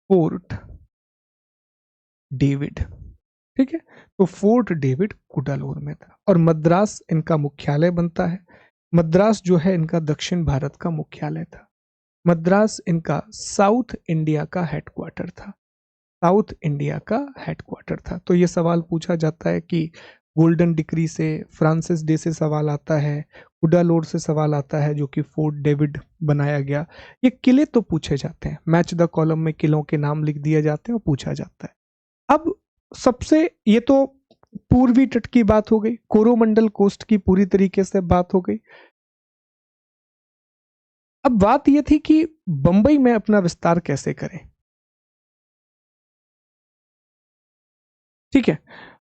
फोर्ट डेविड। ठीक है, तो फोर्ट डेविड कुडालोर में था और मद्रास इनका मुख्यालय बनता है। मद्रास जो है इनका दक्षिण भारत का मुख्यालय था। मद्रास इनका साउथ इंडिया का हेडक्वार्टर था। तो ये सवाल पूछा जाता है कि गोल्डन डिक्री से, फ्रांसिस डे से सवाल आता है, कुडालोर से सवाल आता है जो कि फोर्ट डेविड बनाया गया। ये किले तो पूछे जाते हैं, मैच द कॉलम में किलों के नाम लिख दिए जाते हैं और पूछा जाता है। अब सबसे, ये तो पूर्वी तट की बात हो गई, कोरोमंडल कोस्ट की पूरी तरीके से बात हो गई। अब बात यह थी कि बंबई में अपना विस्तार कैसे करें। ठीक है,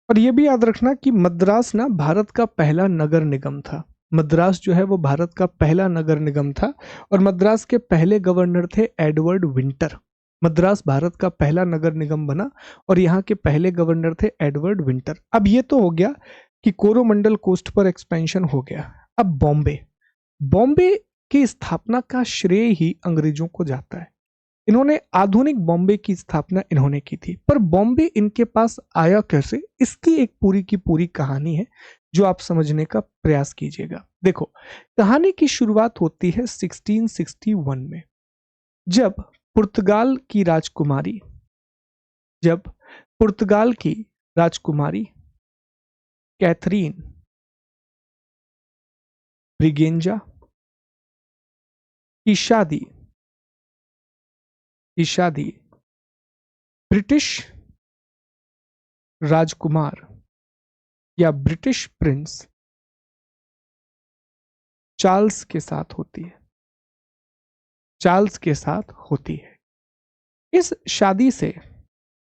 और यह भी याद रखना कि मद्रास ना भारत का पहला नगर निगम था। मद्रास जो है वो भारत का पहला नगर निगम था और मद्रास के पहले गवर्नर थे एडवर्ड विंटर। मद्रास भारत का पहला नगर निगम बना और यहाँ के पहले गवर्नर थे एडवर्ड विंटर। अब ये तो हो गया कि कोरोमंडल कोस्ट पर एक्सपेंशन हो गया। अब बॉम्बे की स्थापना का श्रेय ही अंग्रेजों को जाता है। इन्होंने आधुनिक बॉम्बे की स्थापना इन्होंने की थी, पर बॉम्बे इनके पास आया कैसे, इसकी एक पूरी की पूरी कहानी है जो आप समझने का प्रयास कीजिएगा। देखो, कहानी की शुरुआत होती है 1661 में, जब पुर्तगाल की राजकुमारी कैथरीन ब्रिगेंजा की शादी ब्रिटिश राजकुमार या ब्रिटिश प्रिंस चार्ल्स के साथ होती है। इस शादी से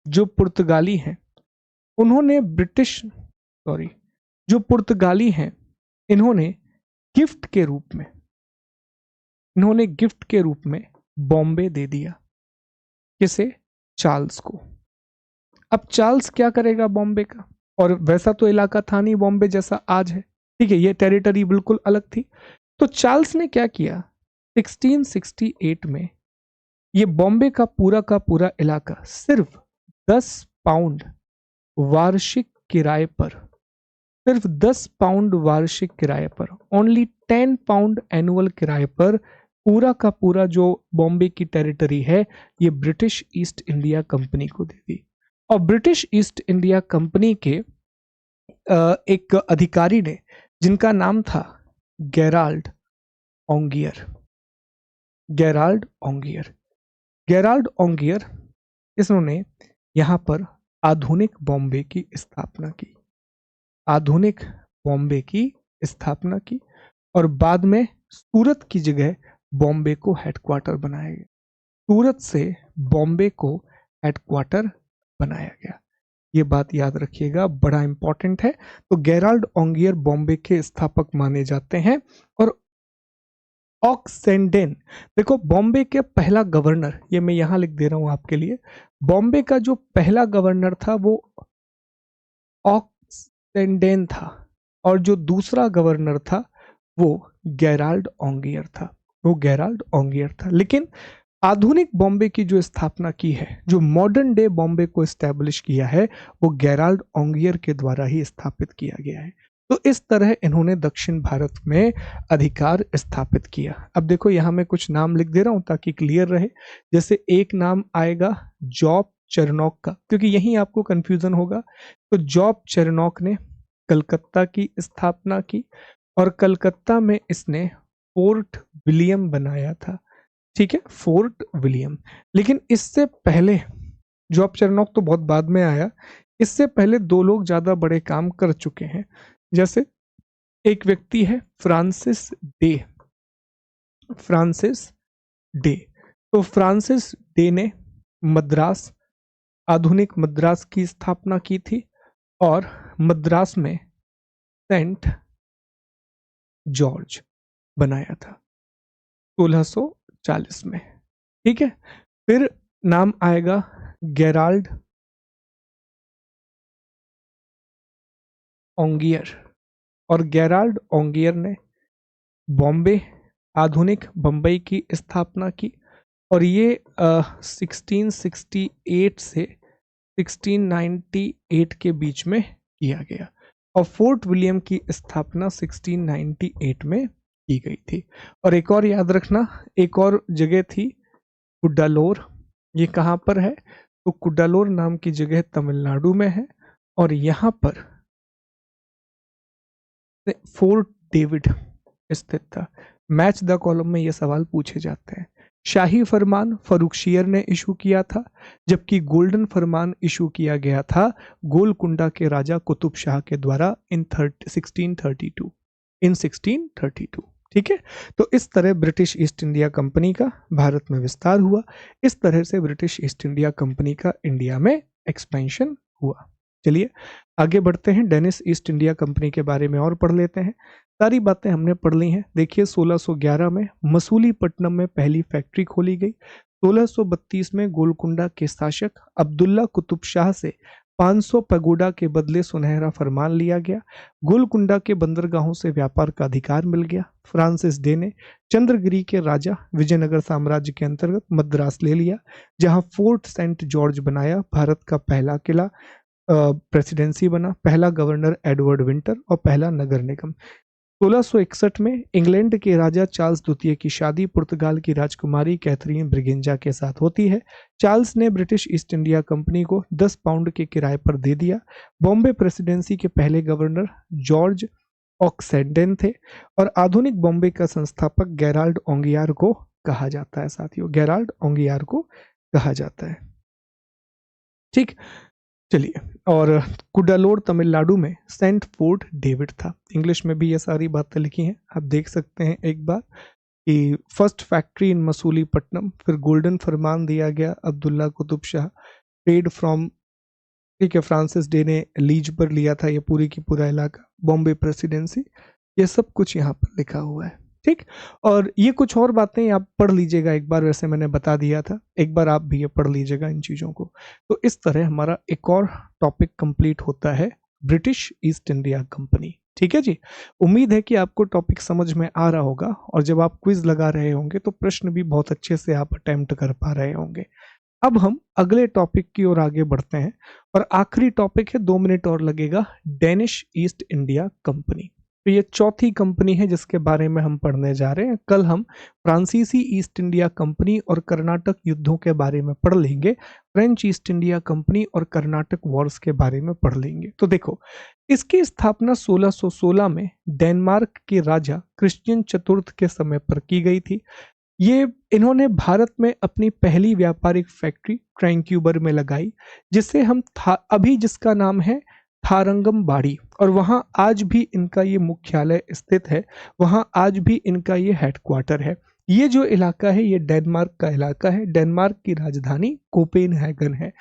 जो पुर्तगाली हैं उन्होंने जो पुर्तगाली हैं, इन्होंने गिफ्ट के रूप में बॉम्बे दे दिया। किसे? चार्ल्स को। अब चार्ल्स क्या करेगा बॉम्बे का? और वैसा तो इलाका था नहीं बॉम्बे जैसा आज है, ठीक है, ये टेरिटरी बिल्कुल अलग थी। तो चार्ल्स ने क्या किया, 1668 में ये बॉम्बे का पूरा इलाका सिर्फ 10 पाउंड वार्षिक किराए पर, सिर्फ 10 पाउंड वार्षिक किराए पर, ओनली 10 पाउंड एनुअल किराए पर पूरा का पूरा जो बॉम्बे की टेरिटरी है ये ब्रिटिश ईस्ट इंडिया कंपनी को दे दी। और ब्रिटिश ईस्ट इंडिया कंपनी के एक अधिकारी ने, जिनका नाम था गेराल्ड ओंगियर, इसने यहाँ पर आधुनिक बॉम्बे की स्थापना की और बाद में सूरत की जगह बॉम्बे को हेडक्वार्टर बनाया गया। सूरत से बॉम्बे को हेडक्वार्टर बनाया गया। ये बात याद रखिएगा, बड़ा इंपॉर्टेंट है। तो गेराल्ड ओंगियर बॉम्बे के स्थापक माने जाते हैं। और ऑक्सेंडेन, देखो बॉम्बे के पहला गवर्नर, ये मैं यहां लिख दे रहा हूं आपके लिए, बॉम्बे का जो पहला गवर्नर था वो ऑक्सेंडेन था और जो दूसरा गवर्नर था वो गेराल्ड ओंगियर था। लेकिन आधुनिक बॉम्बे की जो स्थापना की है, जो मॉडर्न डे बॉम्बे को एस्टैब्लिश किया है, वो गेराल्ड ओंगियर के द्वारा ही स्थापित किया गया है। तो इस तरह इन्होंने दक्षिण भारत में अधिकार स्थापित किया। अब देखो यहां मैं कुछ नाम लिख दे रहा हूं ताकि क्लियर रहे। जैसे एक नाम आएगा जॉब चरनॉक का, क्योंकि यहीं आपको कंफ्यूजन होगा। तो जॉब चरनॉक ने कलकत्ता की स्थापना की और कलकत्ता में इसने फोर्ट विलियम बनाया था, ठीक है, फोर्ट विलियम। लेकिन इससे पहले, जॉब चरनॉक तो बहुत बाद में आया, इससे पहले दो लोग ज्यादा बड़े काम कर चुके हैं। जैसे एक व्यक्ति है फ्रांसिस डे। तो फ्रांसिस डे ने मद्रास, आधुनिक मद्रास की स्थापना की थी और मद्रास में सेंट जॉर्ज बनाया था 1640 में, ठीक है। फिर नाम आएगा गेराल्ड ओंगियर, और गेराल्ड ओंगियर ने बॉम्बे, आधुनिक बम्बई की स्थापना की और ये 1668 से 1698 के बीच में किया गया। और फोर्ट विलियम की स्थापना 1698 में की गई थी। और एक और याद रखना, एक और जगह थी कुड्डालोर। ये कहाँ पर है? तो कुड्डालोर नाम की जगह तमिलनाडु में है और यहाँ पर फोर्ट डेविड स्थित था। मैच द कॉलम में ये सवाल पूछे जाते हैं। शाही फरमान फरुखशियर ने इशू किया था, जबकि गोल्डन फरमान इशू किया गया था गोलकुंडा के राजा कुतुब शाह के द्वारा इन 1632। ठीक है। तो इस तरह ब्रिटिश ईस्ट इंडिया कंपनी का भारत में विस्तार हुआ। इस तरह से ब्रिटिश ईस्ट इंडिया कंपनी का इंडिया में एक्सपेंशन हुआ। चलिए आगे बढ़ते हैं, डेनिस ईस्ट इंडिया कंपनी के बारे में और पढ़ लेते हैं। सारी बातें हमने पढ़ ली हैं। देखिए 1611 में मसूलीपट्टनम में पहली फैक्ट्री खोली गई। 1632 में गोलकुंडा के शासक अब्दुल्ला कुतुब शाह से 500 पैगोडा के बदले सुनहरा फरमान लिया गया। गोलकुंडा के बंदरगाहों से व्यापार का अधिकार मिल गया। फ्रांसिस डे ने चंद्रगिरी के राजा विजयनगर साम्राज्य के अंतर्गत मद्रास ले लिया, जहां फोर्ट सेंट जॉर्ज बनाया। भारत का पहला किला प्रेसिडेंसी बना, पहला गवर्नर एडवर्ड विंटर और पहला नगर निगम। 1661 में इंग्लैंड के राजा चार्ल्स द्वितीय की शादी पुर्तगाल की राजकुमारी कैथरीन ब्रिगेंजा के साथ होती है। चार्ल्स ने ब्रिटिश ईस्ट इंडिया कंपनी को 10 पाउंड के किराए पर दे दिया। बॉम्बे प्रेसिडेंसी के पहले गवर्नर जॉर्ज ऑक्सेंडेन थे और आधुनिक बॉम्बे का संस्थापक गेराल्ड ओंगियार को कहा जाता है। साथियों, गेराल्ड ओंगियार को कहा जाता है। ठीक, चलिए। और कुडालोर तमिलनाडु में सेंट फोर्ट डेविड था। इंग्लिश में भी ये सारी बातें लिखी हैं, आप देख सकते हैं एक बार कि फर्स्ट फैक्ट्री इन मसूलीपट्टनम, फिर गोल्डन फरमान दिया गया अब्दुल्ला कुतुब शाह, पेड फ्रॉम ठीक है, फ्रांसिस डे ने लीज पर लिया था ये पूरी की पूरा इलाका, बॉम्बे प्रेसिडेंसी, ये सब कुछ यहाँ पर लिखा हुआ है। ठीक, और ये कुछ और बातें आप पढ़ लीजिएगा एक बार, वैसे मैंने बता दिया था, एक बार आप भी ये पढ़ लीजिएगा इन चीज़ों को। तो इस तरह हमारा एक और टॉपिक कंप्लीट होता है, ब्रिटिश ईस्ट इंडिया कंपनी। ठीक है जी, उम्मीद है कि आपको टॉपिक समझ में आ रहा होगा, और जब आप क्विज लगा रहे होंगे तो प्रश्न भी बहुत अच्छे से आप अटेम्प्ट कर पा रहे होंगे। अब हम अगले टॉपिक की ओर आगे बढ़ते हैं, और आखिरी टॉपिक है, 2 मिनट और लगेगा, डेनिश ईस्ट इंडिया कंपनी। तो ये चौथी कंपनी है जिसके बारे में हम पढ़ने जा रहे हैं। कल हम फ्रांसीसी ईस्ट इंडिया कंपनी और कर्नाटक युद्धों के बारे में पढ़ लेंगे, फ्रेंच ईस्ट इंडिया कंपनी और कर्नाटक वॉर्स के बारे में पढ़ लेंगे। तो देखो, इसकी स्थापना 1616 में डेनमार्क के राजा क्रिश्चियन चतुर्थ के समय पर की गई थी। ये इन्होंने भारत में अपनी पहली व्यापारिक फैक्ट्री ट्रैंक्यूबर में लगाई, जिसे हम अभी जिसका नाम है थारंगम बाड़ी, और वहां आज भी इनका ये मुख्यालय स्थित है, वहां आज भी इनका ये हेडक्वार्टर है। ये जो इलाका है ये डेनमार्क का इलाका है, डेनमार्क की राजधानी कोपेनहेगन है।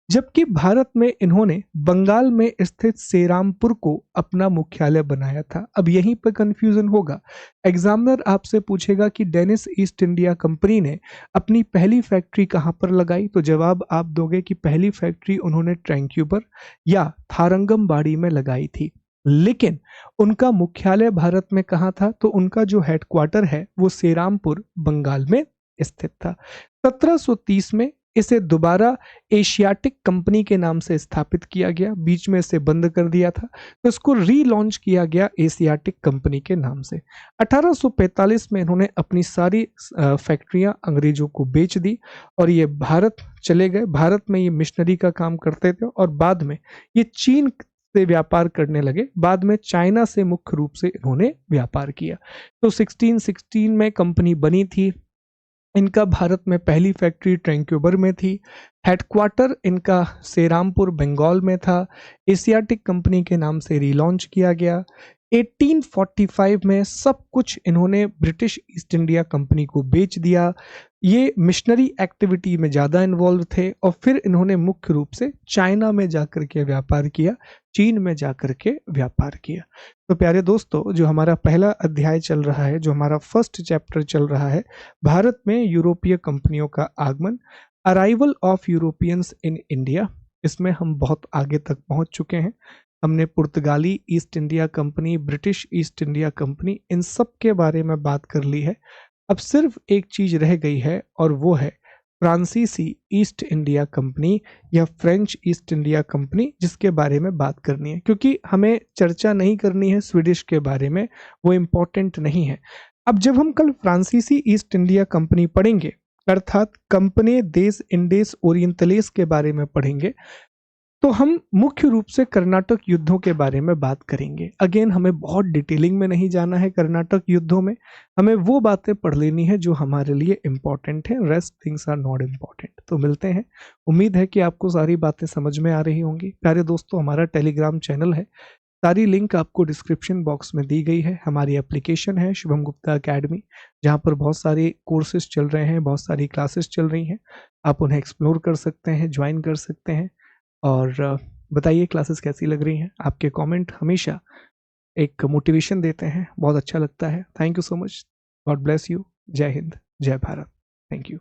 जबकि भारत में इन्होंने बंगाल में स्थित सेरामपुर को अपना मुख्यालय बनाया था। अब यहीं पर कंफ्यूजन होगा, एग्जामिनर आपसे पूछेगा कि डेनिश ईस्ट इंडिया कंपनी ने अपनी पहली फैक्ट्री कहाँ पर लगाई, तो जवाब आप दोगे कि पहली फैक्ट्री उन्होंने ट्रैंक्यूबर या थारंगम बाड़ी में लगाई थी। लेकिन उनका मुख्यालय भारत में कहाँ था, तो उनका जो हेडक्वार्टर है वो सेरामपुर बंगाल में स्थित था। 1730 में इसे दोबारा एशियाटिक कंपनी के नाम से स्थापित किया गया, बीच में इसे बंद कर दिया था, तो इसको रीलॉन्च किया गया एशियाटिक कंपनी के नाम से। 1845 में इन्होंने अपनी सारी फैक्ट्रियां अंग्रेजों को बेच दी, और ये भारत चले गए। भारत में ये मिशनरी का काम करते थे, और बाद में ये चीन से व्यापार करने लगे। बाद में चाइना से मुख्य रूप से इन्होंने व्यापार किया। तो 1616 में कंपनी बनी थी। इनका भारत में पहली फैक्ट्री ट्रैंक्यूबर में थी, हेडक्वार्टर इनका सेरामपुर बंगाल में था, एशियाटिक कंपनी के नाम से रीलॉन्च किया गया। 1845 में सब कुछ इन्होंने ब्रिटिश ईस्ट इंडिया कंपनी को बेच दिया। ये मिशनरी एक्टिविटी में ज़्यादा इन्वॉल्व थे, और फिर इन्होंने मुख्य रूप से चाइना में जाकर के व्यापार किया, चीन में जाकर के व्यापार किया। तो प्यारे दोस्तों, जो हमारा पहला अध्याय चल रहा है, जो हमारा फर्स्ट चैप्टर चल रहा है, भारत में यूरोपीय कंपनियों का आगमन, arrival of Europeans in India, इसमें हम बहुत आगे तक पहुंच चुके हैं। हमने पुर्तगाली East India Company, British East India Company, इन सब के बारे में बात कर ली है। अब सिर्फ एक चीज रह गई है, और वो है फ्रांसीसी ईस्ट इंडिया कंपनी या फ्रेंच ईस्ट इंडिया कंपनी, जिसके बारे में बात करनी है, क्योंकि हमें चर्चा नहीं करनी है स्वीडिश के बारे में, वो इम्पोर्टेंट नहीं है। अब जब हम कल फ्रांसीसी ईस्ट इंडिया कंपनी पढ़ेंगे, अर्थात कंपनी देश इंडेस ओरिएंटलेस के बारे में पढ़ेंगे, तो हम मुख्य रूप से कर्नाटक युद्धों के बारे में बात करेंगे। अगेन, हमें बहुत डिटेलिंग में नहीं जाना है कर्नाटक युद्धों में, हमें वो बातें पढ़ लेनी है जो हमारे लिए इम्पोर्टेंट है, rest things are not important. तो मिलते हैं, उम्मीद है कि आपको सारी बातें समझ में आ रही होंगी। प्यारे दोस्तों, हमारा टेलीग्राम चैनल है, सारी लिंक आपको डिस्क्रिप्शन बॉक्स में दी गई है। हमारी एप्लीकेशन है शुभम गुप्ता अकेडमी, जहाँ पर बहुत सारे कोर्सेज चल रहे हैं, बहुत सारी क्लासेस चल रही हैं, आप उन्हें एक्सप्लोर कर सकते हैं, ज्वाइन कर सकते हैं। और बताइए क्लासेस कैसी लग रही हैं। आपके कमेंट हमेशा एक मोटिवेशन देते हैं, बहुत अच्छा लगता है। Thank you so much, God bless you, जय हिंद, जय भारत, थैंक यू।